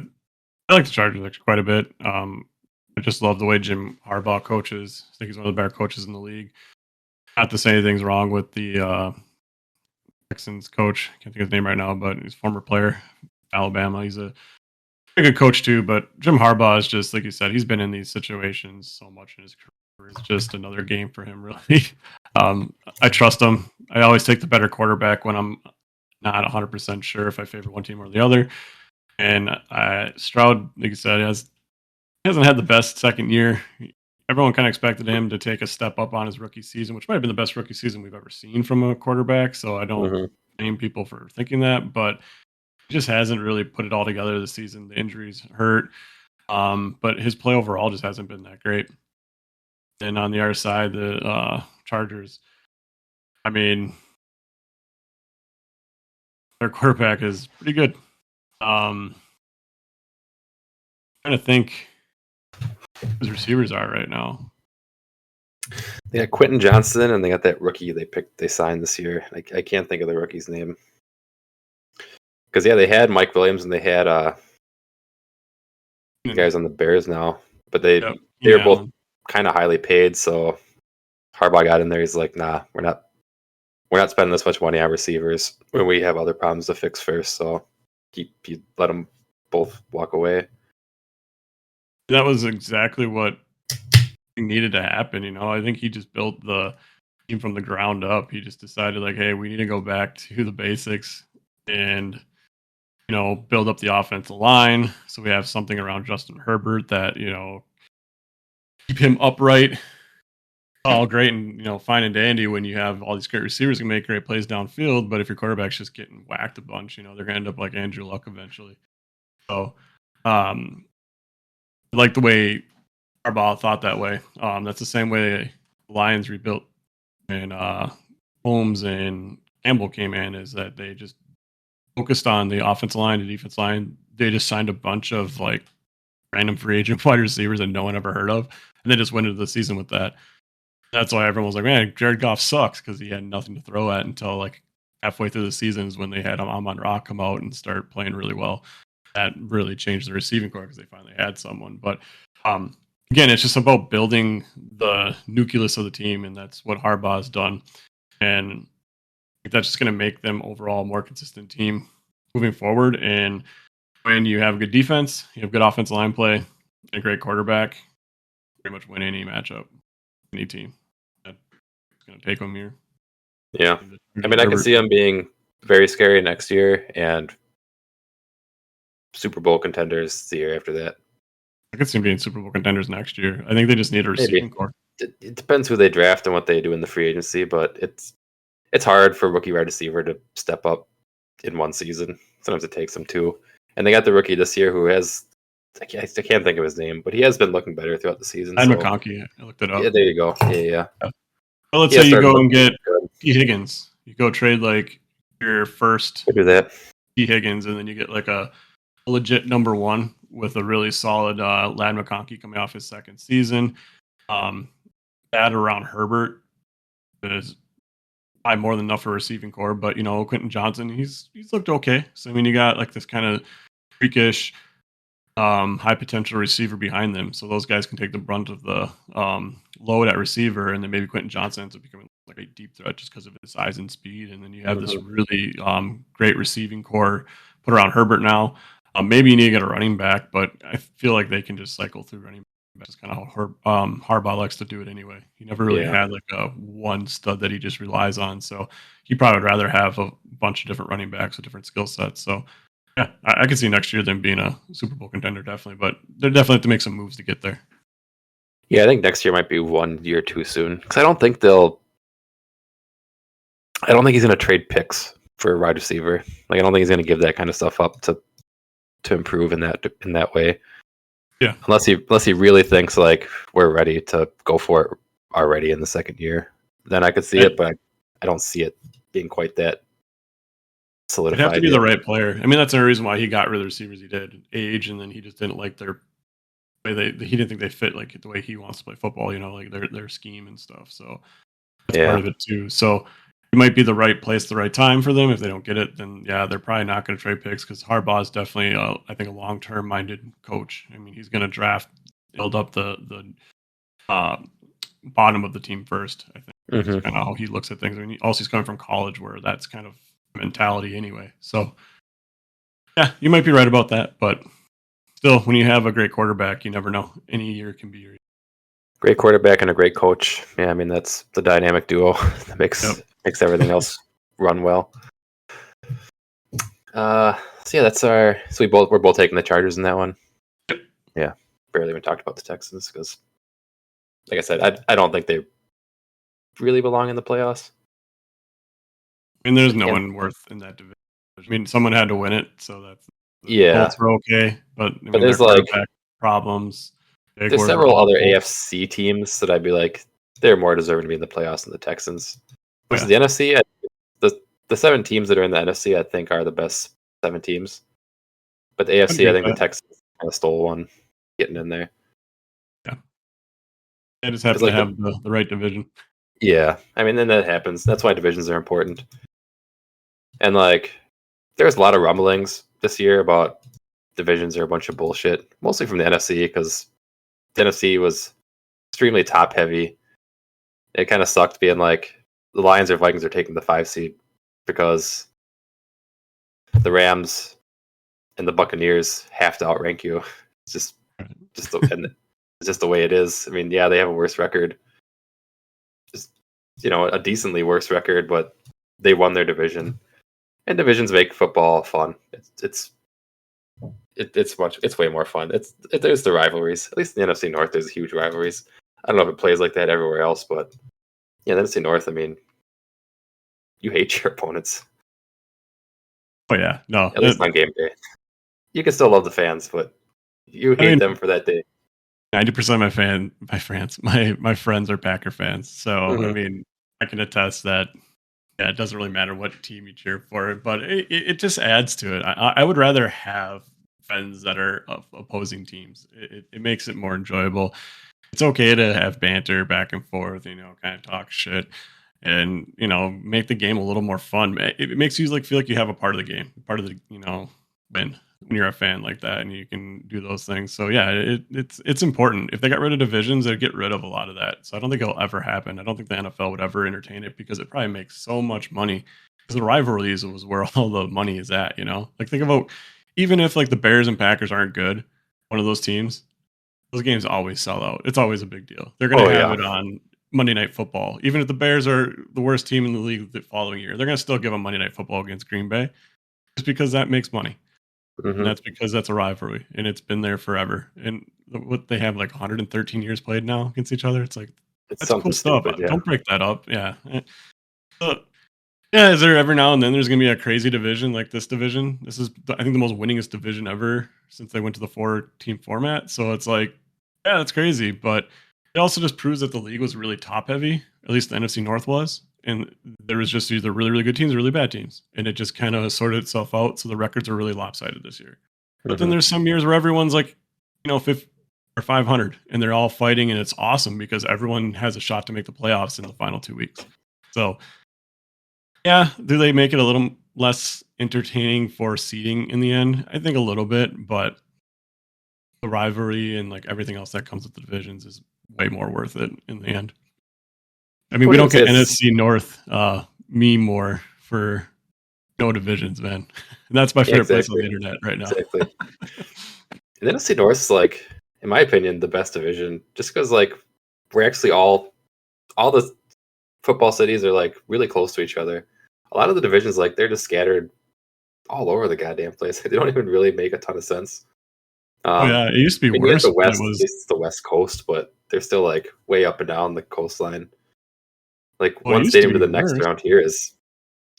I like the Chargers actually quite a bit. I just love the way Jim Harbaugh coaches. I think he's one of the better coaches in the league. Not to say anything's wrong with the Texans coach. I can't think of his name right now, but he's a former player, Alabama. He's a a good coach too, but Jim Harbaugh is just like you said. He's been in these situations so much in his career. It's just another game for him, really. I trust him. I always take the better quarterback when I'm not 100% sure if I favor one team or the other. And Stroud, like you said, hasn't had the best second year. Everyone kind of expected him to take a step up on his rookie season, which might have been the best rookie season we've ever seen from a quarterback. So I don't Hmm. blame people for thinking that, but he just hasn't really put it all together this season. The injuries hurt, but his play overall just hasn't been that great. And on the other side, the Chargers, I mean, their quarterback is pretty good. Trying to think who his receivers are right now. They got Quentin Johnson, and they got that rookie they signed this year. I can't think of the rookie's name. Because they had Mike Williams and they had guys on the Bears now, but they Yep, were Keenan both Allen. kind of highly paid. So Harbaugh got in there. He's like, nah, we're not spending this much money on receivers when we have other problems to fix first. So he let them both walk away. That was exactly what needed to happen. You know, I think he just built the team from the ground up. He just decided, like, hey, we need to go back to the basics and build up the offensive line so we have something around Justin Herbert that keep him upright. All great and fine and dandy when you have all these great receivers who make great plays downfield, but if your quarterback's just getting whacked a bunch, they're gonna end up like Andrew Luck eventually. So, um, I like the way Harbaugh thought that way. That's the same way the Lions rebuilt and Holmes and Campbell came in, is that they just focused on the offensive line, the defense line. They just signed a bunch of like random free agent wide receivers that no one ever heard of, and they just went into the season with that. That's why everyone was like, man, Jared Goff sucks, because he had nothing to throw at until like halfway through the season is when they had Amon Ra come out and start playing really well. That really changed the receiving core because they finally had someone. But again, it's just about building the nucleus of the team, and that's what Harbaugh has done. And I think that's just going to make them overall a more consistent team moving forward. And when you have good defense, you have good offensive line play, and a great quarterback, pretty much win any matchup, any team. That's going to take them here. Yeah. I mean, I can see them being very scary next year and Super Bowl contenders the year after that. I could see them being Super Bowl contenders next year. I think they just need a receiving core. It depends who they draft and what they do in the free agency, but it's hard for a rookie wide receiver to step up in one season. Sometimes it takes them two. And they got the rookie this year who has, I can't think of his name, but he has been looking better throughout the season. And McConkey, I looked it up. Yeah, there you go. Yeah. Well, let's say you go and get T. Higgins. You go trade like your first do that. T. Higgins, and then you get like a legit number one with a really solid Lad McConkey coming off his second season. That around Herbert is probably more than enough for a receiving core, but Quentin Johnson, he's looked okay. So I mean, you got like this kind of freakish, high potential receiver behind them, so those guys can take the brunt of the load at receiver, and then maybe Quentin Johnson ends up becoming like a deep threat just because of his size and speed, and then you have this really great receiving core put around Herbert now. Maybe you need to get a running back, but I feel like they can just cycle through running back. That's kind of how Harbaugh likes to do it anyway. He never really had like a one stud that he just relies on, so he probably would rather have a bunch of different running backs with different skill sets. So yeah, I can see next year them being a Super Bowl contender, definitely, but they're definitely have to make some moves to get there. Yeah, I think next year might be 1 year too soon, because I don't think he's going to trade picks for a wide receiver. Like, I don't think he's going to give that kind of stuff up to improve in that way. Yeah, unless he really thinks like we're ready to go for it already in the second year, then I could see it, but I don't see it being quite that solidified. It'd have to be the right player. I mean, that's the reason why he got rid of the receivers he did, age, and then he just didn't like their way. He didn't think they fit like the way he wants to play football. Like their scheme and stuff. So that's part of it too. So it might be the right place, the right time for them. If they don't get it, then yeah, they're probably not going to trade picks, because Harbaugh is definitely, I think, a long-term minded coach. I mean, he's going to build up the bottom of the team first. I think that's kind of how he looks at things. I mean, also he's coming from college where that's kind of mentality anyway. So yeah, you might be right about that, but still, when you have a great quarterback, you never know. Any year can be your year. Great quarterback and a great coach. Yeah, I mean that's the dynamic duo that Yep. makes everything else run well. So yeah, that's our. So we're both taking the Chargers in that one. Yep. Yeah, barely even talked about the Texans because, like I said, I don't think they really belong in the playoffs. I mean, there's no one worth in that division. I mean, someone had to win it, so that's Yeah, Colts are okay, but I mean, their there's like quarterback problems. there's Jaguars are several other awful. AFC teams that I'd be like they're more deserving to be in the playoffs than the Texans. Oh, Versus yeah. the NFC, the 7 teams that are in the NFC, I think, are the best 7 teams. But the I'd AFC, agree I with think the that. Texans kind of stole one getting in there. Yeah, they just Because happen to like have the right division. yeah, I mean, then that happens. That's why divisions are important. And like, there's a lot of rumblings this year about divisions are a bunch of bullshit, mostly from the NFC because the NFC was extremely top heavy. It kind of sucked being like the Lions or Vikings are taking the 5 seed because the Rams and the Buccaneers have to outrank you. It's and it's just the way it is. I mean, yeah, they have a worse record, just a decently worse record, but they won their division, and divisions make football fun. It's way more fun. There's the rivalries. At least in the NFC North, there's huge rivalries. I don't know if it plays like that everywhere else, but yeah, the NFC North. I mean, you hate your opponents. Oh yeah, no. At least on game day. You can still love the fans, but you hate them for that day. 90% of my friends are Packer fans. So I Mm-hmm. mean, I can attest that. Yeah, it doesn't really matter what team you cheer for, but it just adds to it. I would rather have friends that are of opposing teams. It makes it more enjoyable. It's okay to have banter back and forth, kind of talk shit, and make the game a little more fun. It makes you feel like you have a part of the game, part of the win when you're a fan like that, and you can do those things. So yeah, it's important. If they got rid of divisions, they'd get rid of a lot of that. So I don't think it'll ever happen. I don't think the NFL would ever entertain it because it probably makes so much money. Because the rivalries was where all the money is at. Like think about even if like the Bears and Packers aren't good, one of those teams, those games always sell out. It's always a big deal. They're going to Oh have yeah. it on Monday Night Football. Even if the Bears are the worst team in the league the following year, they're going to still give them Monday Night Football against Green Bay just because that makes money. And Mm-hmm. that's because that's a rivalry and it's been there forever. And what they have like 113 years played now against each other. It's like, It's that's cool something stuff. stupid. Yeah. Don't break that up. Yeah. Uh, yeah. Is there every now and then there's going to be a crazy division like this division? This is, I think, the most winningest division ever since they went to the 4-team format. So it's like, yeah, that's crazy. But it also just proves that the league was really top heavy, at least the NFC North was. And there was just either really, really good teams or really bad teams. And it just kind of sorted itself out. So the records are really lopsided this year. But then Mm-hmm. there's some years where everyone's like, 50 or 500 and they're all fighting and it's awesome because everyone has a shot to make the playoffs in the final 2 weeks. So yeah, do they make it a little less entertaining for seeding in the end? I think a little bit, but the rivalry and like everything else that comes with the divisions is way more worth it in the end. I I mean, we wouldn't don't even say get it's NFC North meme more for no divisions, man. And that's my yeah, favorite place on exactly. the internet right now. Exactly. And the NFC North is like, in my opinion, the best division, just because like we're actually all the football cities are like really close to each other. A lot of the divisions, like they're just scattered all over the goddamn place. They don't even really make a ton of sense. Oh yeah, it used to be And you get worse the when it West, at was. least it's the West Coast, but they're still like way up and down the coastline. Like Well, it one used to stadium to be the next worse. around here is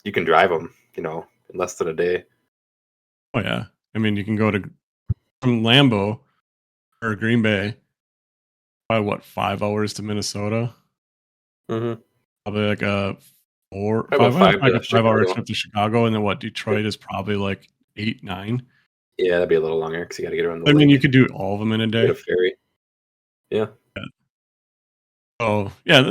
you can drive them, in less than a day. Oh yeah, I mean, you can go to from Lambeau or Green Bay, probably what 5 hours to Minnesota. Mm-hmm. Probably like a four, Probably five, about 5 like to a 5 hour Chicago. trip to Chicago, and then what? Yep. Detroit is probably like 8, 9. Yeah, that'd be a little longer because you got to get around the I mean, you lake. could do all of them in a Get a day. ferry. Yeah. Yeah. Oh yeah,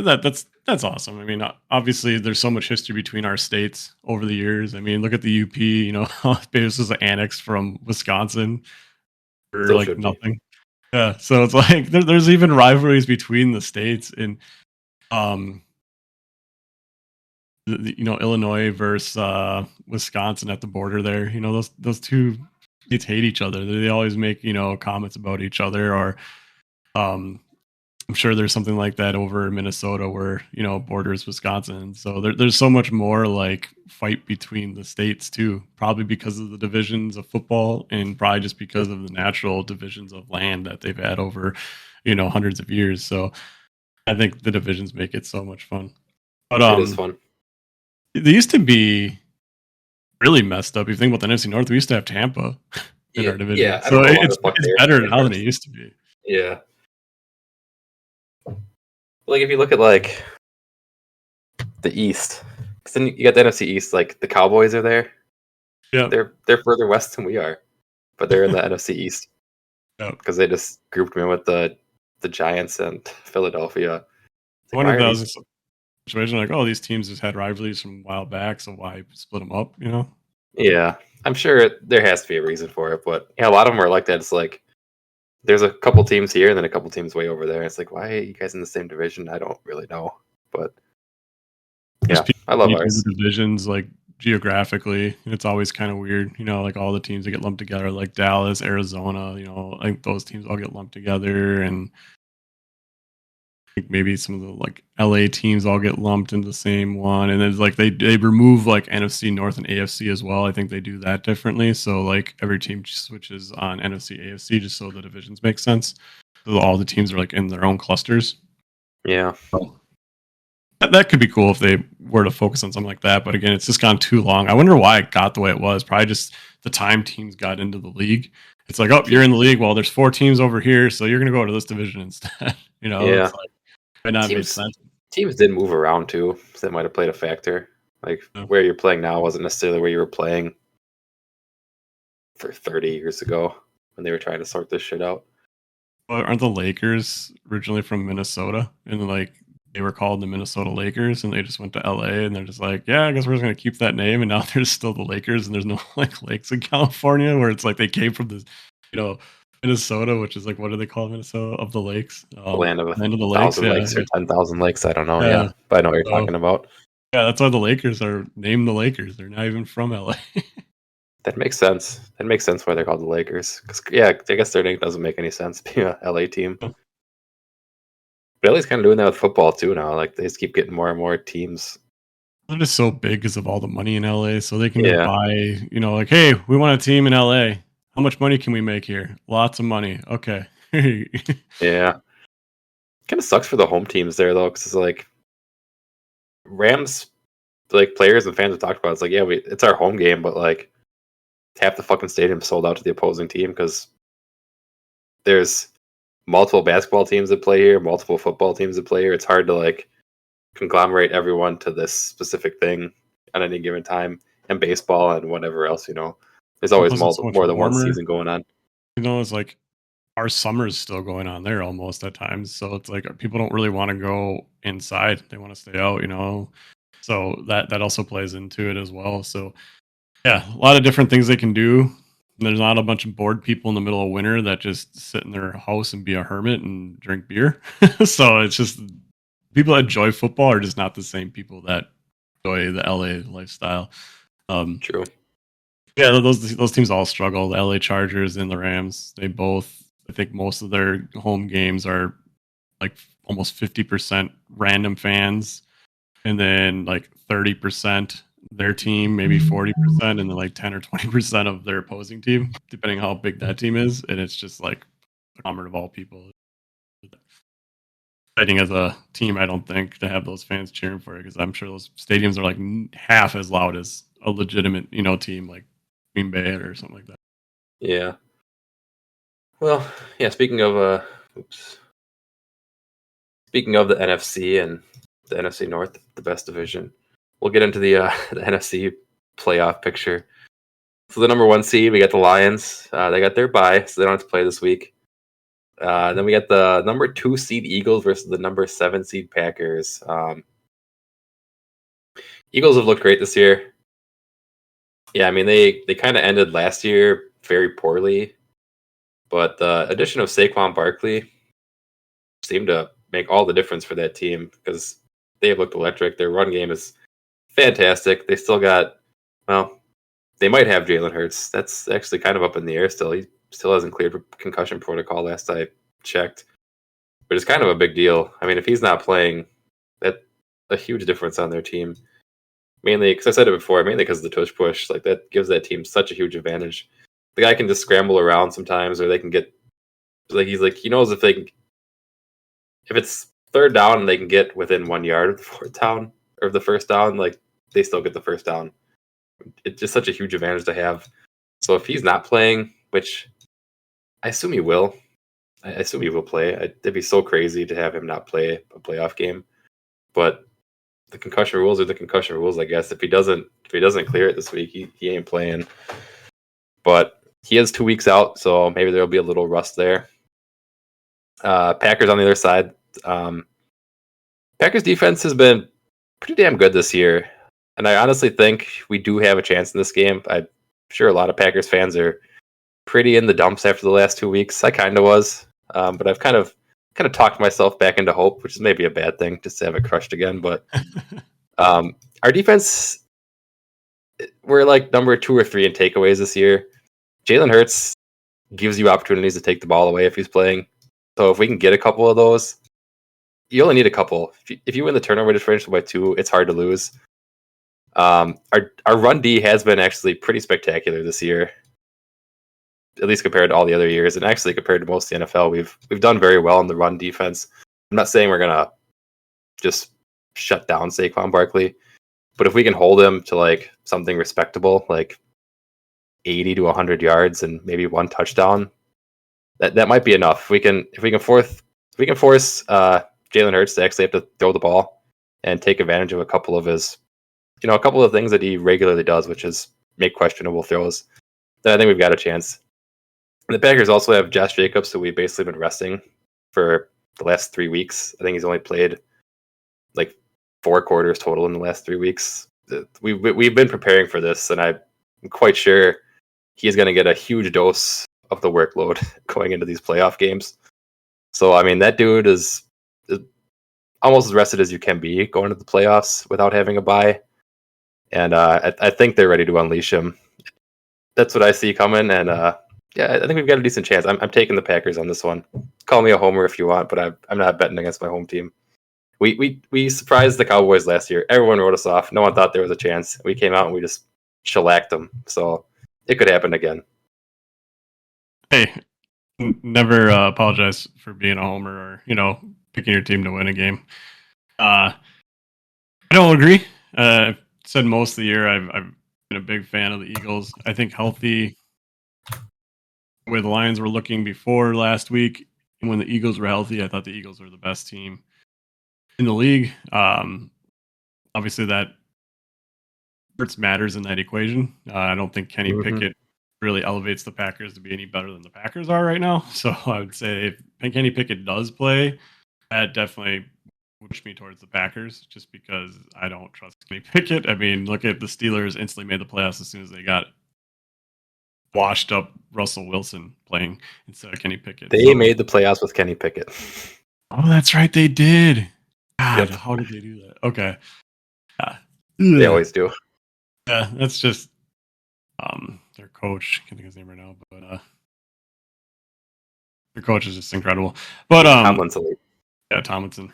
that's awesome. I mean, obviously, there's so much history between our states over the years. I mean, look at the UP. This was annexed from Wisconsin for Still like should be. nothing. Yeah, so it's like there's even rivalries between the states, and um, Illinois versus Wisconsin at the border there. Those two States hate each other. They always make, comments about each other, or um, I'm sure there's something like that over in Minnesota where, borders Wisconsin. So there's so much more like fight between the states too, probably because of the divisions of football and probably just because of the natural divisions of land that they've had over, hundreds of years. So I think the divisions make it so much fun. But It is fun. they used to be really messed up. If you think about the NFC North, we used to have Tampa in our division. Yeah, I So don't know why the it's fuck it's they're better in now than ours. it used to be. Yeah. Like if you look at like the East, 'cause then you got the NFC East, like the Cowboys are there. Yep. They're further west than we are, but they're in the NFC East Yep. because they just grouped me with the Giants and Philadelphia. It's I like, wonder why if are that was these? a situation like, oh, these teams just had rivalries from a while back, so why split them up? Yeah, I'm sure there has to be a reason for it, but yeah, a lot of them are like that. It's like there's a couple teams here and then a couple teams way over there. It's like, why are you guys in the same division? I don't really know, but Just yeah, people I love need to do ours. the divisions like geographically. It's always kind of weird, like all the teams that get lumped together, like Dallas, Arizona. Like those teams all get lumped together, and think maybe some of the like LA teams all get lumped into the same one, and then like they remove like NFC North and AFC as well. I think they do that differently, so like every team switches on NFC AFC just so the divisions make sense. So all the teams are like in their own clusters. Yeah, So that could be cool if they were to focus on something like that. But again, it's just gone too long. I wonder why it got the way it was. Probably just the time teams got into the league. It's like, oh, you're in the league. Well, there's 4 teams over here, so you're going to go to this division instead. yeah. It's like might not have made Teams sense. teams did move around too, so that might have played a factor. Like Yeah. where you're playing now wasn't necessarily where you were playing for 30 years ago when they were trying to sort this shit out. Well, aren't the Lakers originally from Minnesota? And like they were called the Minnesota Lakers, and they just went to LA, and they're just like, yeah, I guess we're just gonna keep that name. And now there's still the Lakers, and there's no like lakes in California where it's like they came from this, you know, Minnesota, which is like what do they call Minnesota of the lakes? The land of a Land of the lakes. thousand Yeah, lakes or 10,000 lakes, I don't know. yeah. Yeah, but I know what you're So talking about. yeah, that's why the Lakers are named the Lakers. They're not even from LA. That makes sense. That makes sense why they're called the Lakers. Because yeah, I guess their name doesn't make any sense being a LA team. But LA's kind of doing that with football too now. Like they just keep getting more and more teams. They're just so big because of all the money in LA, so they can just Yeah, buy, like, hey, we want a team in LA. How much money can we make here? Lots of money. Okay. yeah. Kind of sucks for the home teams there though, because it's like Rams, like players and fans have talked about. It's like yeah, it's our home game, but like half the fucking stadium sold out to the opposing team because there's multiple basketball teams that play here, multiple football teams that play here. It's hard to like conglomerate everyone to this specific thing at any given time, and baseball and whatever else. There's always Plus, it's so much more than one warmer. season going on. It's like our summer's still going on there almost at times. So it's like people don't really want to go inside. They want to stay out. So that also plays into it as well. So yeah, a lot of different things they can do. There's not a bunch of bored people in the middle of winter that just sit in their house and be a hermit and drink beer. So it's just people that enjoy football are just not the same people that enjoy the LA lifestyle. Um, True. yeah, those teams all struggle. The LA Chargers and the Rams, they both. I think most of their home games are like almost 50% random fans, and then like 30% their team, maybe 40%, and then like 10 or 20% of their opposing team, depending how big that team is. And it's just like a conglomerate of all people. Exciting as a team, I don't think, to have those fans cheering for it, because I'm sure those stadiums are like half as loud as a legitimate, team like Green Bay or something like that. Yeah. Well, yeah. Speaking of the NFC and the NFC North, the best division, we'll get into the the NFC playoff picture. So the number 1 seed, we got the Lions. They got their bye, so they don't have to play this week. Then we got the number 2 seed Eagles versus the number 7 seed Packers. Eagles have looked great this year. Yeah, I mean they kind of ended last year very poorly, but the addition of Saquon Barkley seemed to make all the difference for that team because they have looked electric. Their run game is fantastic. They still got, well, they might have Jalen Hurts. That's actually kind of up in the air still. He still hasn't cleared concussion protocol last I checked, but it's kind of a big deal. I mean, if he's not playing, that's a huge difference on their team. Mainly because I said it before, mainly because of the tush push. Like that gives that team such a huge advantage. The guy can just scramble around sometimes, or they can get like he knows if it's third down and they can get within 1 yard of the fourth down or the first down, like they still get the first down. It's just such a huge advantage to have. So if he's not playing, which I assume he will, I assume he will play. It'd be so crazy to have him not play a playoff game. But the concussion rules are the concussion rules, I guess. If he doesn't clear it this week, he ain't playing. But he is 2 weeks out, so maybe there'll be a little rust there. Packers on the other side. Packers defense has been pretty damn good this year, and I honestly think we do have a chance in this game. I'm sure a lot of Packers fans are pretty in the dumps after the last 2 weeks. I kind of was, but I've kind of talked myself back into hope, which is maybe a bad thing just to have it crushed again. But our defense, we're like number 2 or 3 in takeaways this year. Jalen Hurts gives you opportunities to take the ball away if he's playing. So if we can get a couple of those, you only need a couple. If you win the turnover differential by 2, it's hard to lose. Our run D has been actually pretty spectacular this year, at least compared to all the other years, and actually compared to most of the NFL, we've done very well in the run defense. I'm not saying we're gonna just shut down Saquon Barkley, but if we can hold him to like something respectable, like 80 to 100 yards and maybe 1 touchdown, that might be enough. If we can force Jalen Hurts to actually have to throw the ball and take advantage of a couple of the things that he regularly does, which is make questionable throws, then I think we've got a chance. The Packers also have Josh Jacobs, who we've basically been resting for the last 3 weeks. I think he's only played like 4 quarters total in the last 3 weeks. We've been preparing for this, and I'm quite sure he's going to get a huge dose of the workload going into these playoff games. So, I mean, that dude is almost as rested as you can be going into the playoffs without having a bye. And I think they're ready to unleash him. That's what I see coming. And yeah, I think we've got a decent chance. I'm taking the Packers on this one. Call me a homer if you want, but I'm not betting against my home team. We surprised the Cowboys last year. Everyone wrote us off. No one thought there was a chance. We came out and we just shellacked them. So it could happen again. Hey, never apologize for being a homer or picking your team to win a game. I don't agree. I've said most of the year I've been a big fan of the Eagles. I think healthy, the way the Lions were looking before last week, and when the Eagles were healthy, I thought the Eagles were the best team in the league. Obviously, that Hurts matters in that equation. I don't think Kenny Pickett really elevates the Packers to be any better than the Packers are right now. So I would say if Kenny Pickett does play, that definitely push me towards the Packers, just because I don't trust Kenny Pickett. I mean, look at the Steelers instantly made the playoffs as soon as they got washed up Russell Wilson playing instead of Kenny Pickett. They made the playoffs with Kenny Pickett. Oh, that's right, they did. God, Yep. how did they do that? Okay. They always do. Yeah, that's just their coach. I can't think of his name right now, but their coach is just incredible. But Tomlinson. Yeah, Tomlinson.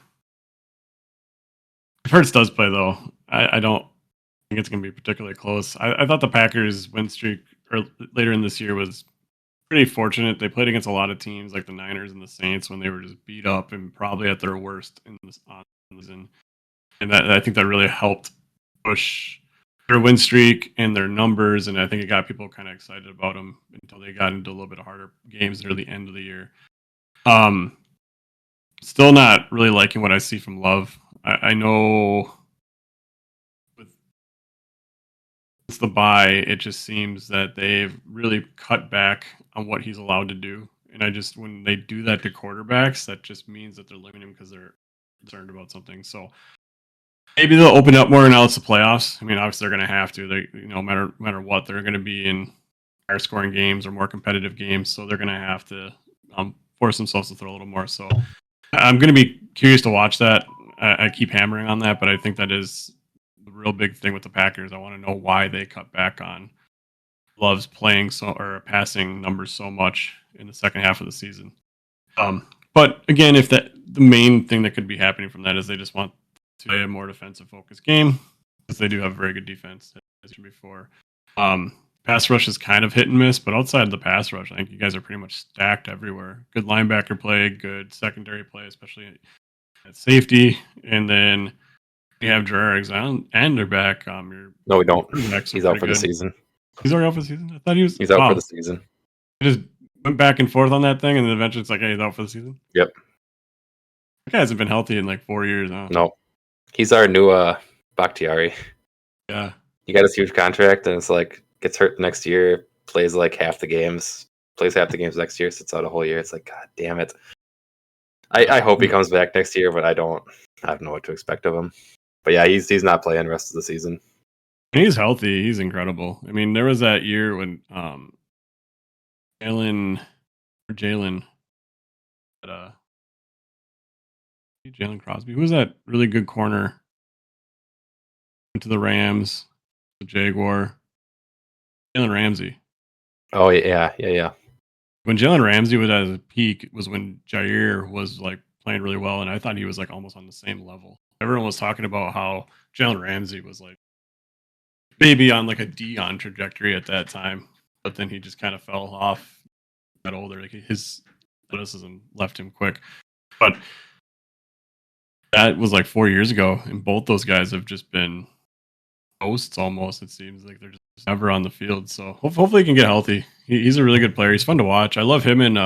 If Hurts does play, though, I don't think it's going to be particularly close. I thought the Packers' win streak later in this year was pretty fortunate. They played against a lot of teams like the Niners and the Saints when they were just beat up and probably at their worst in this season. And I think that really helped push their win streak and their numbers, and I think it got people kind of excited about them until they got into a little bit harder games near the end of the year. Still not really liking what I see from Love. I know with the bye, it just seems that they've really cut back on what he's allowed to do. And when they do that to quarterbacks, that just means that they're limiting him because they're concerned about something. So maybe they'll open up more now it's the playoffs. I mean, obviously they're going to have to. They, matter what, they're going to be in higher scoring games or more competitive games. So they're going to have to force themselves to throw a little more. So I'm going to be curious to watch that. I keep hammering on that, but I think that is the real big thing with the Packers. I want to know why they cut back on loves playing or passing numbers so much in the second half of the season. But again, if the main thing that could be happening from that is they just want to play a more defensive focused game because they do have very good defense as mentioned before. Pass rush is kind of hit and miss, but outside of the pass rush, I think you guys are pretty much stacked everywhere. Good linebacker play, good secondary play, especially at safety, and then you have Jair Alexander back. No, we don't. He's out for the season. He's already out for the season. I thought he was. He's out for the season. He just went back and forth on that thing, and then eventually it's like, hey, he's out for the season. Yep. That guy hasn't been healthy in like 4 years now. No, he's our new Bakhtiari. Yeah, he got his huge contract, and it's like gets hurt next year, plays like half the games next year, sits out a whole year. It's like, God damn it. I hope he comes back next year, but I don't know what to expect of him. But yeah, he's not playing the rest of the season. He's healthy. He's incredible. I mean, there was that year when Jalen Crosby, who was that really good corner? Went to the Rams, the Jaguar. Jalen Ramsey. Oh yeah. When Jalen Ramsey was at his peak was when Jair was like playing really well, and I thought he was like almost on the same level. Everyone was talking about how Jalen Ramsey was like maybe on like a Dion trajectory at that time, but then he just kind of fell off. Got older, like his athleticism left him quick. But that was like 4 years ago, and both those guys have just been ghosts almost. It seems like they're just never on the field. So hopefully he can get healthy. He's a really good player. He's fun to watch. I love him and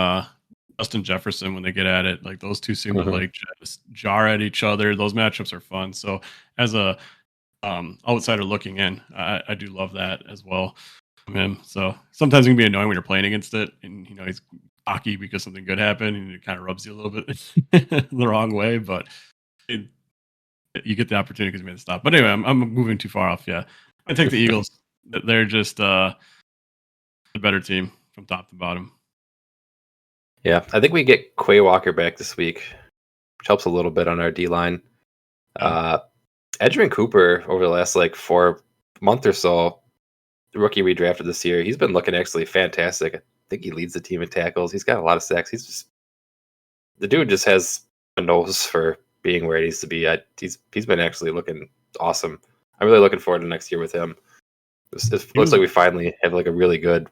Justin Jefferson when they get at it. Like those two seem to like just jar at each other. Those matchups are fun. So as a outsider looking in, I do love that as well from him. So sometimes it can be annoying when you're playing against it, and you know he's cocky because something good happened, and it kind of rubs you a little bit the wrong way. But you get the opportunity because you made the stop. But anyway, I'm moving too far off. Yeah, I take the Eagles. They're just a better team from top to bottom. Yeah, I think we get Quay Walker back this week, which helps a little bit on our D line. Edgerrin Cooper over the last like 4 months or so, the rookie we drafted this year, he's been looking actually fantastic. I think he leads the team in tackles. He's got a lot of sacks. The dude just has a nose for being where he needs to be. He's been actually looking awesome. I'm really looking forward to next year with him. It looks like we finally have like a really good.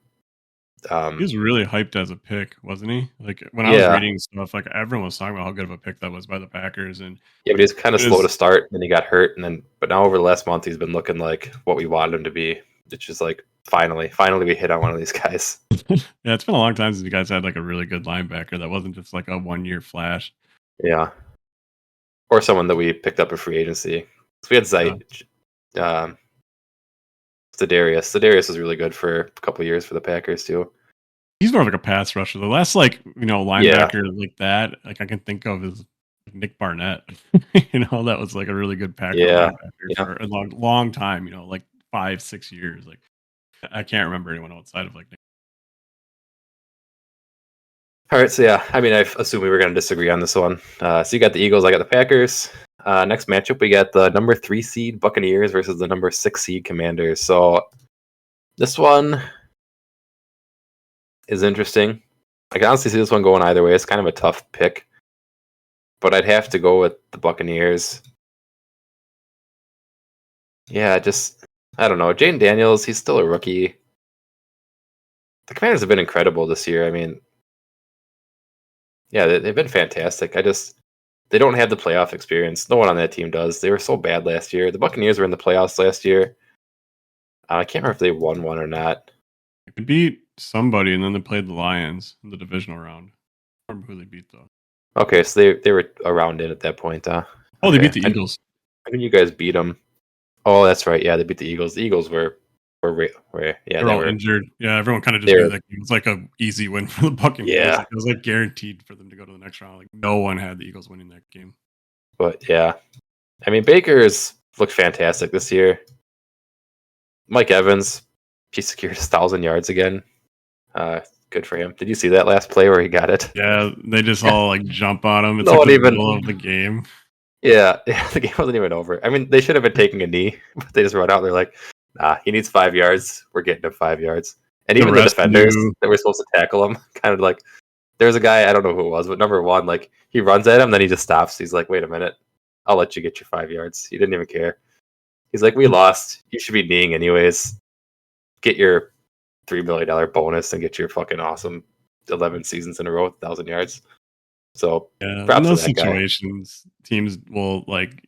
He was really hyped as a pick, wasn't he? Like when I was reading stuff, like everyone was talking about how good of a pick that was by the Packers, and yeah, but he's kind of slow to start, and he got hurt, but now over the last month, he's been looking like what we wanted him to be. It's just like finally we hit on one of these guys. Yeah, it's been a long time since you guys had like a really good linebacker that wasn't just like a 1-year flash. Yeah, or someone that we picked up in free agency. So we had Zayt. Sedarius was really good for a couple of years for the Packers too. He's more of like a pass rusher. The last linebacker like that, like I can think of is Nick Barnett. That was like a really good Packer linebacker for a long time. Like 5-6 years. Like I can't remember anyone outside of like Nick. All right, so yeah, I mean, I assume we were going to disagree on this one. So you got the Eagles, I got the Packers. Next matchup, we got the number 3 seed Buccaneers versus the number 6 seed Commanders. So this one is interesting. I can honestly see this one going either way. It's kind of a tough pick, but I'd have to go with the Buccaneers. Yeah, I don't know. Jaden Daniels, he's still a rookie. The Commanders have been incredible this year. I mean, yeah, they've been fantastic. They don't have the playoff experience. No one on that team does. They were so bad last year. The Buccaneers were in the playoffs last year. I can't remember if they won one or not. They beat somebody, and then they played the Lions in the divisional round. I don't remember who they beat, though. Okay, so they were around it at that point. Oh, okay. They beat the Eagles. I mean, you guys beat them. Oh, that's right. Yeah, they beat the Eagles. The Eagles were they were injured. Yeah, everyone kind of just knew that game. It was like an easy win for the Buccaneers. Yeah. It was like guaranteed for them to go to the next round. Like no one had the Eagles winning that game. But yeah, I mean, Baker's looked fantastic this year. Mike Evans, he secured 1,000 yards again. Good for him. Did you see that last play where he got it? Yeah, they just all like jump on him. It's like the middle of the game. Yeah, the game wasn't even over. I mean, they should have been taking a knee, but they just run out. They're like, nah, he needs 5 yards. We're getting him 5 yards. And The even the defenders residue. that were supposed to tackle him, kind of like, there's a guy, I don't know who it was, but number one, like, he runs at him, then he just stops. He's like, wait a minute, I'll let you get your 5 yards. He didn't even care. He's like, we lost. You should be kneeing anyways. Get your $3 million bonus and get your fucking awesome 11 seasons in a row with 1,000 yards. So Yeah, in props to those that guy. situations, teams will like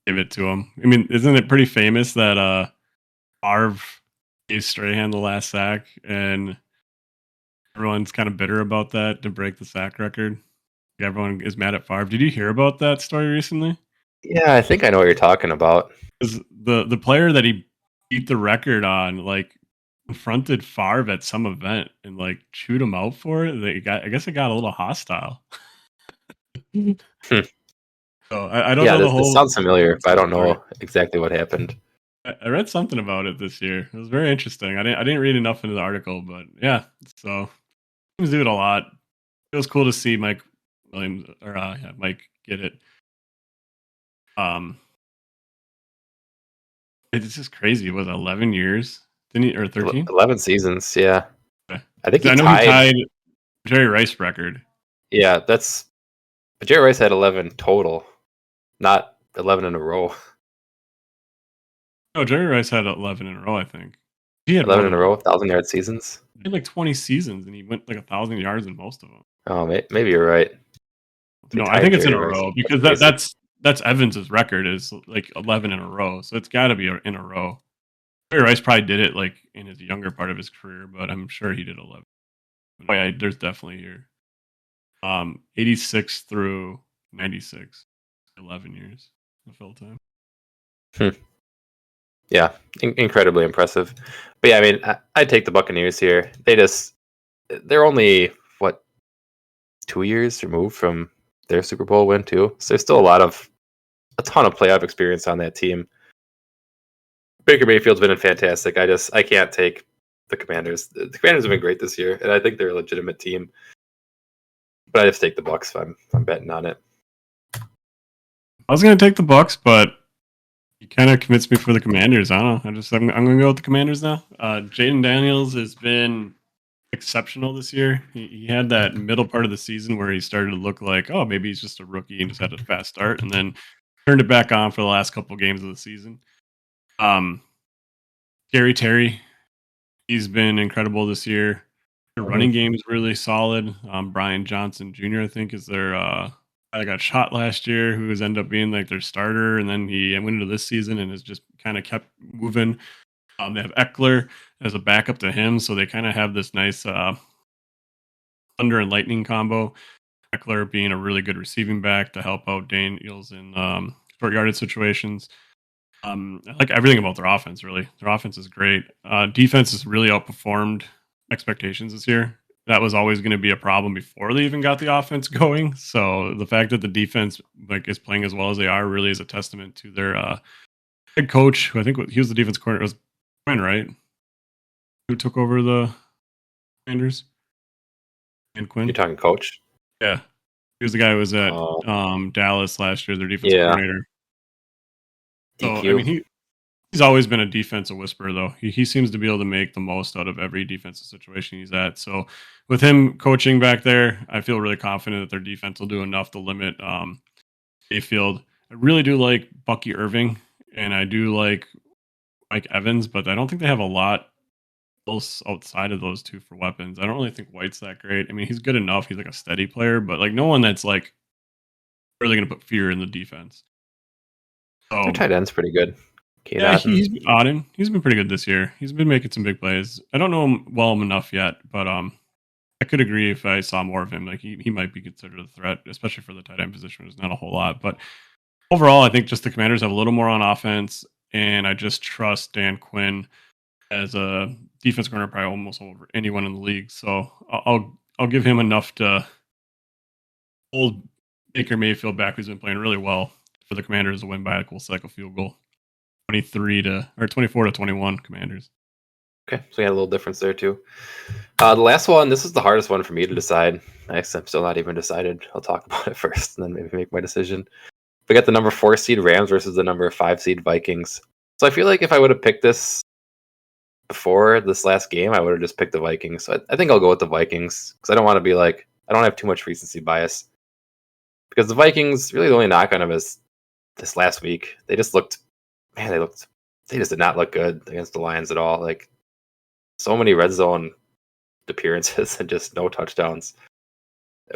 give it to him. I mean, isn't it pretty famous that Favre gave Strahan the last sack, and everyone's kind of bitter about that to break the sack record? Everyone is mad at Favre. Did you hear about that story recently? Yeah, I think I know what you're talking about. 'Cause the player that he beat the record on, like, confronted Favre at some event and, like, chewed him out for it. I guess it got a little hostile. Hmm. So, I don't Yeah, know the this whole sounds familiar, but I don't story. know exactly what happened. I read something about it this year. It was very interesting. I didn't read enough into the article, but yeah, so teams do it a lot. It was cool to see Mike Williams or, yeah, Mike get it. Um, it's just crazy. Was it 11 years? Didn't he, or 13? 11 seasons, yeah. Okay. I think 'Cause he I know he tied. tied Jerry Rice record. Yeah, but Jerry Rice had 11 total, not 11 in a row. No, Jerry Rice had 11 in a row, I think. He had 11 more in than a row, 1,000-yard seasons. he had like 20 seasons, and he went like 1,000 yards in most of them. Oh, maybe you're right. He No, I tied think it's in Jerry a Rice. row That's because crazy. that's Evans's record is like 11 in a row, so it's got to be in a row. Jerry Rice probably did it like in his younger part of his career, but I'm sure he did 11. Oh yeah, there's definitely here. 86 through 96, 11 years of fill time. Hmm. Yeah, incredibly impressive. But yeah, I mean, I'd take the Buccaneers here. They're only, what, 2 years removed from their Super Bowl win, too. So there's still a ton of playoff experience on that team. Baker Mayfield's been fantastic. I can't take the Commanders. The Commanders have been great this year, and I think they're a legitimate team. But I just take the Bucks if I'm betting on it. I was gonna take the Bucks, but he kind of convinced me for the Commanders. I don't know. I'm gonna go with the Commanders now. Jaden Daniels has been exceptional this year. He had that middle part of the season where he started to look like, oh, maybe he's just a rookie and just had a fast start, and then turned it back on for the last couple games of the season. Gary Terry, he's been incredible this year. The running game is really solid. Brian Johnson Jr., I think, is their guy that got shot last year, who has ended up being like their starter, and then he went into this season and has just kind of kept moving. They have Eckler as a backup to him, so they kind of have this nice thunder and lightning combo. Eckler being a really good receiving back to help out Daniels in short yardage situations. I like everything about their offense, really. Their offense is great. Defense has really outperformed expectations this year. That was always going to be a problem before they even got the offense going. So the fact that the defense like is playing as well as they are really is a testament to their head coach, who I think he was the defense coordinator. It was Quinn, right? Who took over the Commanders? And You're Quinn? talking coach? Yeah. He was the guy who was at Oh, Dallas last year, their defense yeah. coordinator. So, I DQ. mean, he's always been a defensive whisperer, though. He seems to be able to make the most out of every defensive situation he's at. So, with him coaching back there, I feel really confident that their defense will do enough to limit Mayfield. I really do like Bucky Irving, and I do like Mike Evans, but I don't think they have a lot else outside of those two for weapons. I don't really think White's that great. I mean, he's good enough. He's like a steady player, but like no one that's like really going to put fear in the defense. Their So tight end's pretty good. Kate yeah, Otten. he's been Auden. He's been pretty good this year. He's been making some big plays. I don't know him well enough yet, but I could agree if I saw more of him. Like he might be considered a threat, especially for the tight end position. There's not a whole lot, but overall, I think just the Commanders have a little more on offense, and I just trust Dan Quinn as a defense corner, probably almost over anyone in the league. So I'll give him enough to hold Baker Mayfield back, who's been playing really well for the Commanders to win by a cool cycle field goal. 24 to 21 Commanders. Okay, so we had a little difference there too. The last one, this is the hardest one for me to decide. I'm still not even decided. I'll talk about it first and then maybe make my decision. We got the number 4 seed Rams versus the number 5 seed Vikings. So I feel like if I would have picked this before this last game, I would have just picked the Vikings. So I think I'll go with the Vikings because I don't want to be like I don't have too much recency bias because the Vikings really the only knock on them is this last week. They just looked, man, they just did not look good against the Lions at all. Like so many red zone appearances and just no touchdowns.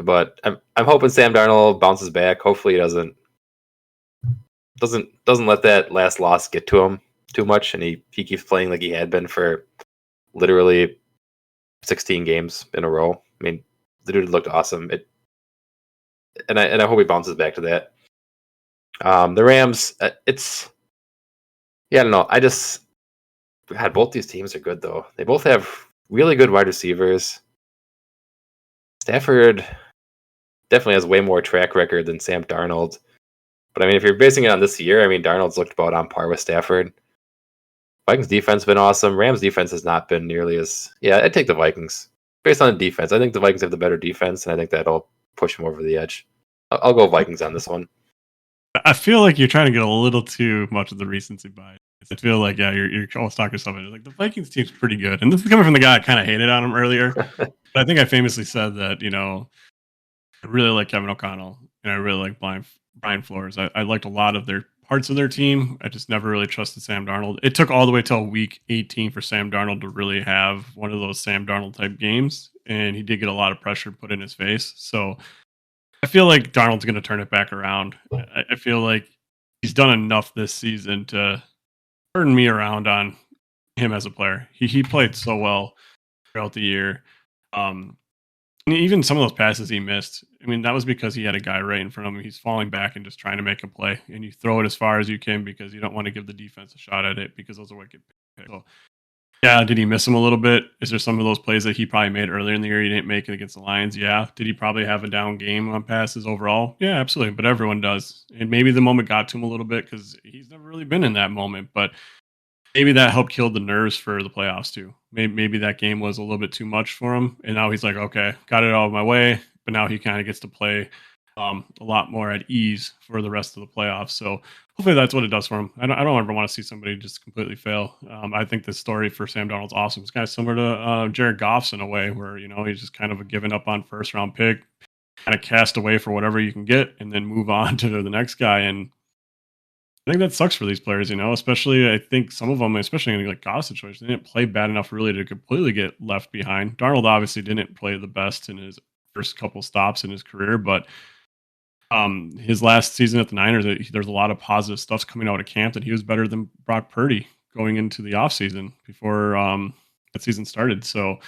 But I'm hoping Sam Darnold bounces back. Hopefully, he doesn't let that last loss get to him too much, and he keeps playing like he had been for literally 16 games in a row. I mean, the dude looked awesome. And I hope he bounces back to that. The Rams, I don't know. God, both these teams are good though. They both have really good wide receivers. Stafford definitely has way more track record than Sam Darnold. But I mean, if you're basing it on this year, I mean, Darnold's looked about on par with Stafford. Vikings defense has been awesome. Rams defense has not been nearly as. Yeah, I'd take the Vikings based on the defense. I think the Vikings have the better defense, and I think that'll push them over the edge. I'll go Vikings on this one. I feel like you're trying to get a little too much of the recency bias. I feel like you're almost talking yourself into like the Vikings team's pretty good, and this is coming from the guy I kind of hated on him earlier. But I think I famously said that I really like Kevin O'Connell and I really like Brian Flores. I liked a lot of their parts of their team. I just never really trusted Sam Darnold. It took all the way till week 18 for Sam Darnold to really have one of those Sam Darnold type games, and he did get a lot of pressure put in his face. So I feel like Darnold's going to turn it back around. I feel like he's done enough this season to turn me around on him as a player. He played so well throughout the year. And even some of those passes he missed, I mean, that was because he had a guy right in front of him. He's falling back and just trying to make a play, and you throw it as far as you can because you don't want to give the defense a shot at it because those are what get picked. So, yeah, did he miss him a little bit? Is there some of those plays that he probably made earlier in the year he didn't make it against the Lions? Yeah. Did he probably have a down game on passes overall? Yeah, absolutely. But everyone does. And maybe the moment got to him a little bit because he's never really been in that moment. But maybe that helped kill the nerves for the playoffs too. Maybe that game was a little bit too much for him, and now he's like, okay, got it out of my way. But now he kind of gets to play a lot more at ease for the rest of the playoffs. So hopefully that's what it does for him. I don't ever want to see somebody just completely fail. I think the story for Sam Darnold's awesome. It's kind of similar to Jared Goff's in a way, where he's just kind of a given up on first round pick, kind of cast away for whatever you can get, and then move on to the next guy. And I think that sucks for these players, especially I think some of them, especially in like Goff's situation, they didn't play bad enough really to completely get left behind. Darnold obviously didn't play the best in his first couple stops in his career, but his last season at the Niners, there's a lot of positive stuff coming out of camp that he was better than Brock Purdy going into the offseason before that season started. So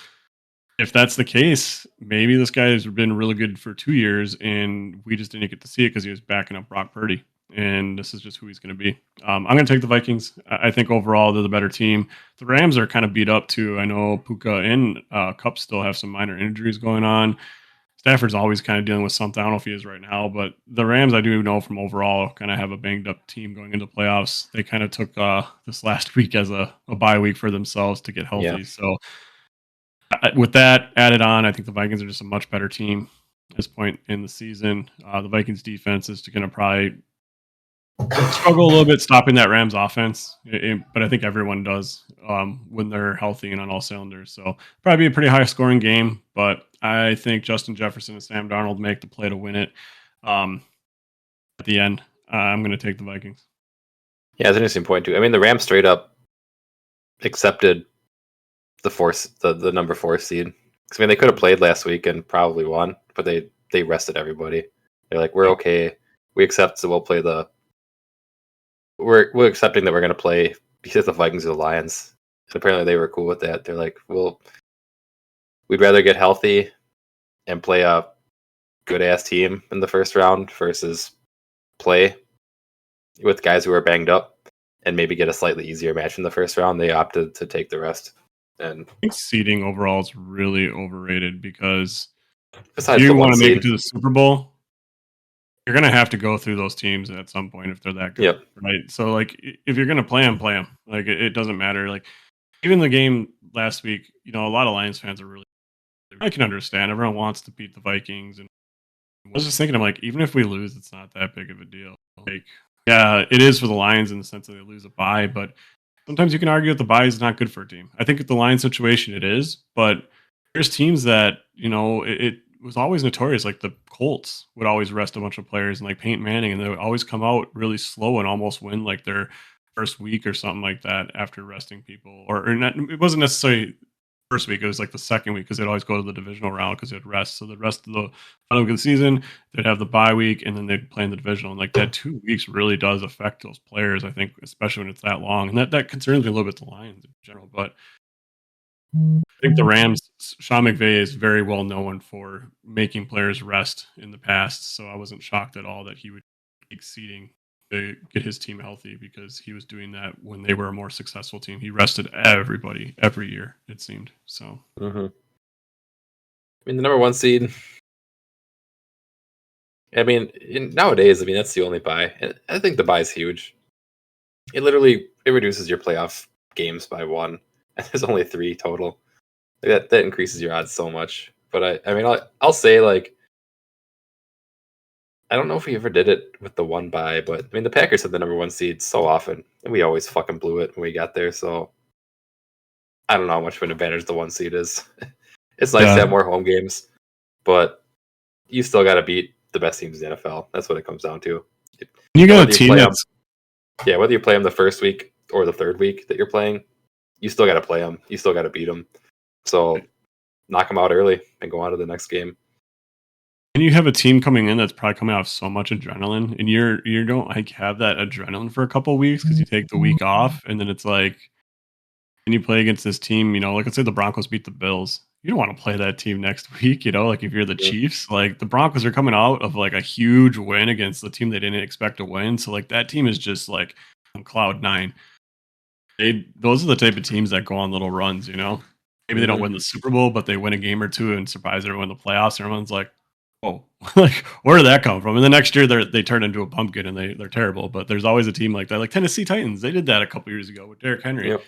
if that's the case, maybe this guy has been really good for 2 years and we just didn't get to see it because he was backing up Brock Purdy. And this is just who he's going to be. I'm going to take the Vikings. I think overall they're the better team. The Rams are kind of beat up too. I know Puka and Kupp still have some minor injuries going on. Stafford's always kind of dealing with something. I don't know if he is right now, but the Rams, I do know from overall, kind of have a banged up team going into playoffs. They kind of took this last week as a bye week for themselves to get healthy. Yeah. So with that added on, I think the Vikings are just a much better team at this point in the season. The Vikings defense is going to probably struggle a little bit stopping that Rams offense, but I think everyone does when they're healthy and on all cylinders. So probably be a pretty high scoring game, but I think Justin Jefferson and Sam Darnold make the play to win it. At the end, I'm going to take the Vikings. Yeah, it's an interesting point too. I mean, the Rams straight up accepted the number 4 seed. I mean, they could have played last week and probably won, but they rested everybody. They're like, we're okay. We accept, so we'll play We're accepting that we're going to play because the Vikings or the Lions. And apparently they were cool with that. They're like, we'd rather get healthy and play a good-ass team in the first round versus play with guys who are banged up and maybe get a slightly easier match in the first round. They opted to take the rest. And I think seeding overall is really overrated because besides if you want to make it to the Super Bowl, you're going to have to go through those teams at some point if they're that good. Yep. Right. So, like, if you're going to play them. Like, it doesn't matter. Like, even the game last week, a lot of Lions fans are really, I can understand. Everyone wants to beat the Vikings. And I was just thinking, I'm like, even if we lose, it's not that big of a deal. Like, yeah, it is for the Lions in the sense that they lose a bye, but sometimes you can argue that the bye is not good for a team. I think at the Lions situation it is, but there's teams that it was always notorious. Like the Colts would always rest a bunch of players, and like Peyton Manning, and they would always come out really slow and almost win like their first week or something like that after resting people. Or not, it wasn't necessarily first week; it was like the second week because they'd always go to the divisional round because they'd rest. So the rest of the final week of the season, they'd have the bye week, and then they'd play in the divisional. And like that 2 weeks really does affect those players. I think, especially when it's that long, and that concerns me a little bit. The Lions in general, but I think the Rams, Sean McVay is very well known for making players rest in the past. So I wasn't shocked at all that he would be exceeding to get his team healthy because he was doing that when they were a more successful team. He rested everybody every year, it seemed. So I mean, the number 1 seed. I mean, nowadays, I mean that's the only bye. And I think the bye is huge. It reduces your playoff games by 1, and there's only 3 total. Like that increases your odds so much. But I mean, I'll say like I don't know if we ever did it with the 1 bye, but I mean the Packers had the number 1 seed so often, and we always fucking blew it when we got there. So I don't know how much of an advantage the 1 seed is. It's nice to have more home games, but you still got to beat the best teams in the NFL. That's what it comes down to. you got a team that's whether you play them the first week or the third week that you're playing, you still got to play them. You still got to beat them. So knock them out early and go on to the next game. and you have a team coming in that's probably coming off so much adrenaline, and you don't like have that adrenaline for a couple of weeks because you take the week off, and then it's like, and you play against this team, like let's say the Broncos beat the Bills. You don't want to play that team next week, like if you're the Chiefs, like the Broncos are coming out of like a huge win against the team they didn't expect to win. So like that team is just like on cloud 9. Those are the type of teams that go on little runs, Maybe they don't win the Super Bowl, but they win a game or two and surprise everyone in the playoffs. And everyone's like, oh, like where did that come from? And the next year they turn into a pumpkin and they're terrible. But there's always a team like that, like Tennessee Titans. They did that a couple years ago with Derrick Henry. Yep.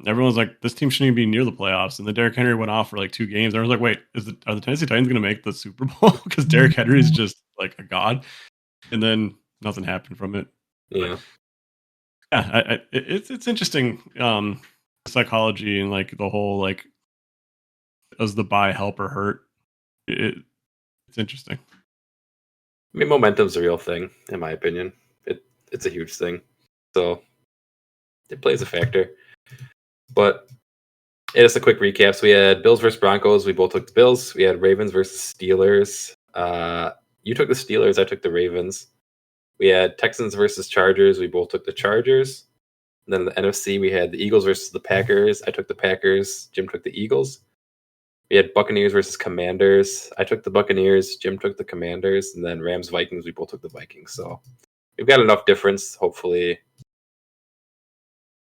Everyone's like, this team shouldn't even be near the playoffs. And then Derrick Henry went off for like 2 games. Everyone's like, wait, are the Tennessee Titans going to make the Super Bowl? Because Derrick Henry is just like a god. And then nothing happened from it. Yeah. But, it's interesting psychology and like the whole like, does the buy help or hurt? It's interesting. I mean, momentum's a real thing, in my opinion. It's a huge thing. So it plays a factor. But just a quick recap. So we had Bills versus Broncos. We both took the Bills. We had Ravens versus Steelers. You took the Steelers. I took the Ravens. We had Texans versus Chargers. We both took the Chargers. And then in the NFC, we had the Eagles versus the Packers. I took the Packers. Jim took the Eagles. We had Buccaneers versus Commanders. I took the Buccaneers. Jim took the Commanders. And then Rams Vikings. We both took the Vikings. So we've got enough difference. Hopefully,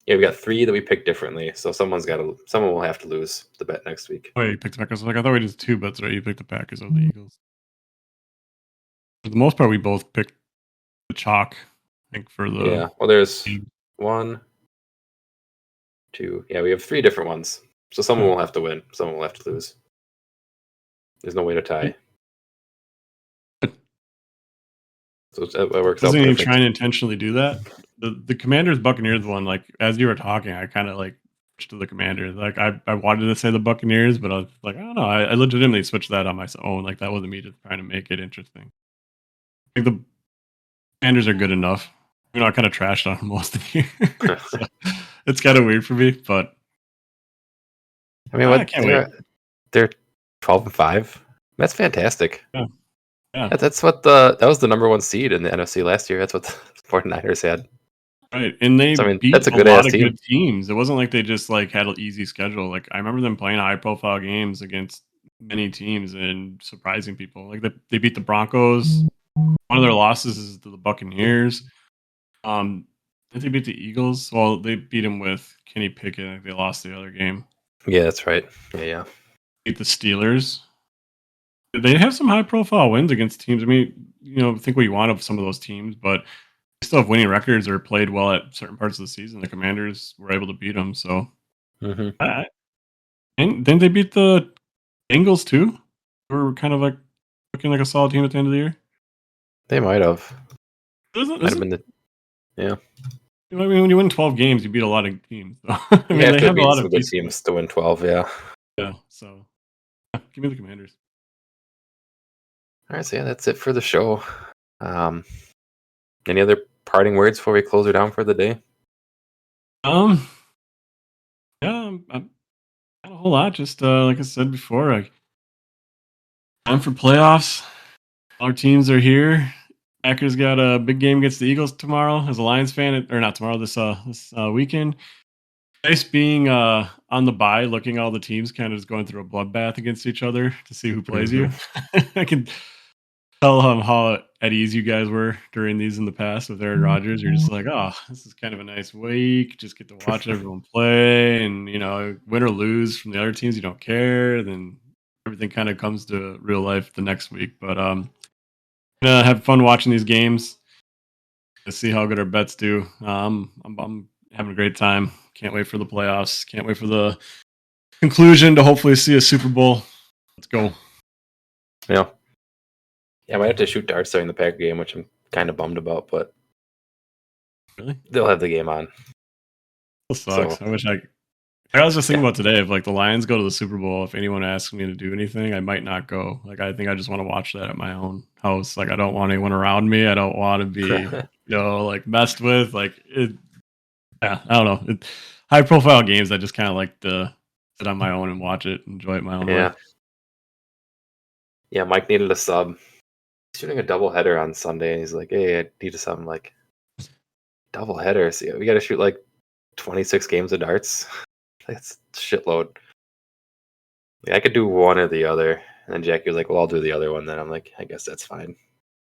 we got 3 that we picked differently. So someone will have to lose the bet next week. Oh, you picked the Packers. Like I thought we did 2 bets, right? You picked the Packers over the Eagles. For the most part, we both picked the chalk. I think for the Well, there's 1, 2. Yeah, we have 3 different ones. So someone will have to win. Someone will have to lose. There's no way to tie. So that works out perfect. Doesn't he try and intentionally do that? The Commanders Buccaneers one, like as you were talking, I kind of like switched to the Commanders. Like I wanted to say the Buccaneers, but I was like, I don't know. I legitimately switched that on my own. Like that wasn't me just trying to make it interesting. I think the Commanders are good enough. I kind of trashed on them most of the year. So it's kind of weird for me, but I mean, I can't wait. They're 12-5. That's fantastic. Yeah. That was the number 1 seed in the NFC last year. That's what the 49ers had. Right, and they beat that's a lot of good teams. It wasn't like they just like had an easy schedule. Like I remember them playing high-profile games against many teams and surprising people. Like they beat the Broncos. One of their losses is to the Buccaneers. Did they beat the Eagles? Well, they beat them with Kenny Pickett. I think they lost the other game. Yeah, that's right. Yeah. Beat the Steelers. They have some high-profile wins against teams. I mean, think what you want of some of those teams, but they still have winning records or played well at certain parts of the season. The Commanders were able to beat them. So, and then they beat the Bengals too. They were kind of like looking like a solid team at the end of the year. They might have. Yeah. I mean, when you win 12 games, you beat a lot of teams. So, I You mean, have they to have have a beaten lot some of good decent. teams to win 12. Yeah. Yeah. So, give me the Commanders. All right. So yeah, that's it for the show. Um, any other parting words before we close her down for the day? Um, yeah, I'm not a whole lot. Just like I said before, time for playoffs. Our teams are here. Packers got a big game against the Eagles tomorrow. As a Lions fan, or not tomorrow, this weekend. Nice being on the bye, looking at all the teams kind of just going through a bloodbath against each other to see who plays Mm-hmm. you. I can tell how at ease you guys were during these in the past with Aaron Rodgers. You're just like, oh, this is kind of a nice week. Just get to watch everyone play, and win or lose from the other teams, you don't care. Then everything kind of comes to real life the next week. But gonna have fun watching these games to see how good our bets do. I'm having a great time. Can't wait for the playoffs. Can't wait for the conclusion to hopefully see a Super Bowl. Let's go. Yeah. Yeah, I might have to shoot darts during the Packer game, which I'm kind of bummed about, but Really? they'll have the game on. That sucks. So I wish I was just thinking yeah, about today. If like the Lions go to the Super Bowl, if anyone asks me to do anything, I might not go. Like I think I just want to watch that at my own house. Like I don't want anyone around me. I don't want to be, like messed with. Like it. Yeah, I don't know. High profile games. I just kind of like to sit on my own and watch it, enjoy it my own way. yeah, yeah. Mike needed a sub. He's shooting a double header on Sunday, and he's like, "Hey, I need a sub." I'm like, double header. So yeah, we got to shoot like 26 games of darts. That's a shitload. Like, I could do one or the other. And then Jackie was like, "Well, I'll do the other one." Then I'm like, "I guess that's fine."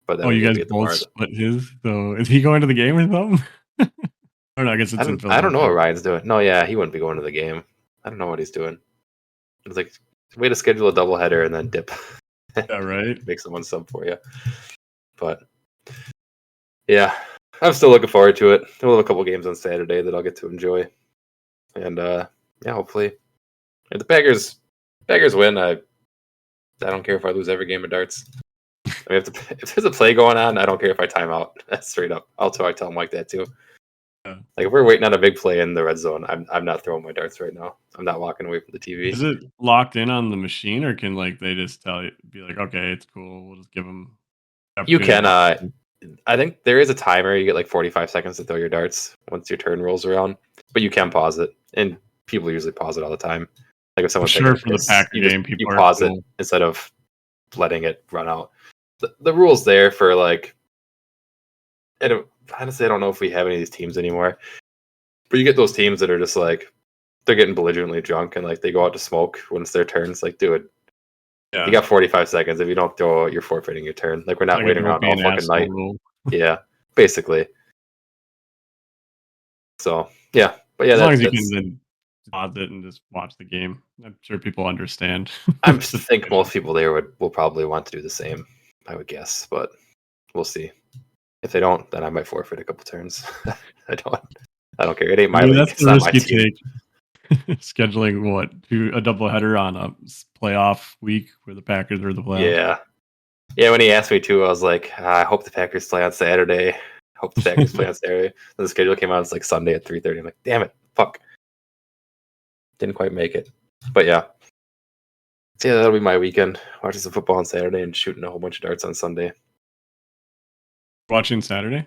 But then Oh, we you get to guys get the both bar. split his. So is he going to the game or something? Or no, I guess it's in I don't know Philadelphia. what Ryan's doing. No, yeah, he wouldn't be going to the game. I don't know what he's doing. It's like way to schedule a double header and then dip. Yeah, right. Make someone sub for you. But yeah, I'm still looking forward to it. We'll have a couple games on Saturday that I'll get to enjoy. And yeah, hopefully if the Packers win, I don't care if I lose every game of darts. I mean, if there's a play going on, I don't care if I time out. That's straight up. I'll tell them like that too. Yeah. Like if we're waiting on a big play in the red zone, I'm not throwing my darts right now. I'm not walking away from the TV. Is it locked in on the machine, or can like they just tell you, be like, okay, it's cool, we'll just give them the You opportunity can. to watch? I think there is a timer. You get like 45 seconds to throw your darts once your turn rolls around, but you can pause it, and people usually pause it all the time. Like if I'm someone's taking sure a for the piss, Packer you game, people are pause it cool. instead of letting it run out. The rules there for like, honestly, I don't know if we have any of these teams anymore, but you get those teams that are just like they're getting belligerently drunk and like they go out to smoke when it's their turn. It's like, dude, you Yeah, got 45 seconds. If you don't throw, you're forfeiting your turn. Like we're not like a waiting don't around be all an fucking asshole night. rule. Yeah, basically. So yeah, but yeah, As long as you can that's. then pause it and just watch the game, I'm sure people understand. I The think decision. most people there will probably want to do the same. I would guess, but we'll see. If they don't, then I might forfeit a couple turns. I don't care. It ain't I my mean, league. that's It's the not risk my you team. take. Scheduling a doubleheader on a playoff week where the Packers are the playoffs. Yeah, yeah. When he asked me to, I was like, I hope the Packers play on Saturday. Hope the Packers play on Saturday. And the schedule came out. It's like Sunday at 3:30. I'm like, damn it, fuck. Didn't quite make it, but yeah. So yeah, that'll be my weekend. Watching some football on Saturday and shooting a whole bunch of darts on Sunday. Watching Saturday at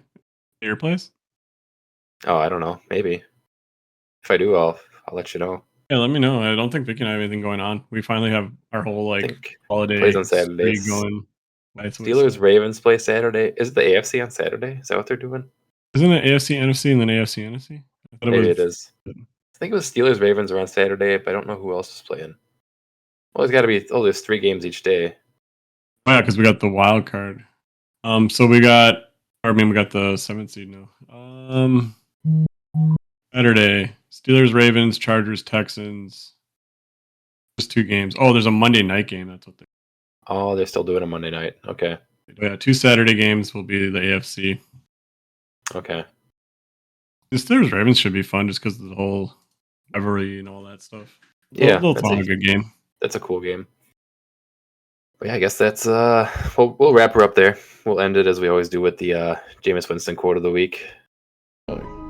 your place? Oh, I don't know. Maybe if I do, I'll let you know. Yeah, let me know. I don't think Vic and I have anything going on. We finally have our whole I like think it plays holiday on spree Saturdays. going. Nice with Steelers so. Ravens play Saturday. Is it the AFC on Saturday? Is that what they're doing? Isn't it AFC, NFC, and then AFC, NFC? I thought it Maybe it was. is. I think it was Steelers Ravens are on Saturday, but I don't know who else is playing. Well, there's got to be. Oh, there's 3 games each day. Oh yeah, because we got the wild card. So we got. Or I mean, we got the 7th seed now. Saturday, Steelers, Ravens, Chargers, Texans. Just 2 games. Oh, there's a Monday night game. That's what they. Oh, they're still doing a Monday night. Okay. Yeah, 2 Saturday games will be the AFC. Okay. The Steelers Ravens should be fun just because of the whole rivalry and all that stuff. Yeah, They'll throw a good game. that's a cool game. But yeah, I guess that's we'll wrap her up there. We'll end it as we always do with the Jameis Winston quote of the week.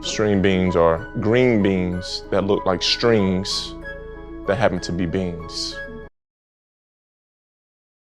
String beans are green beans that look like strings that happen to be beans.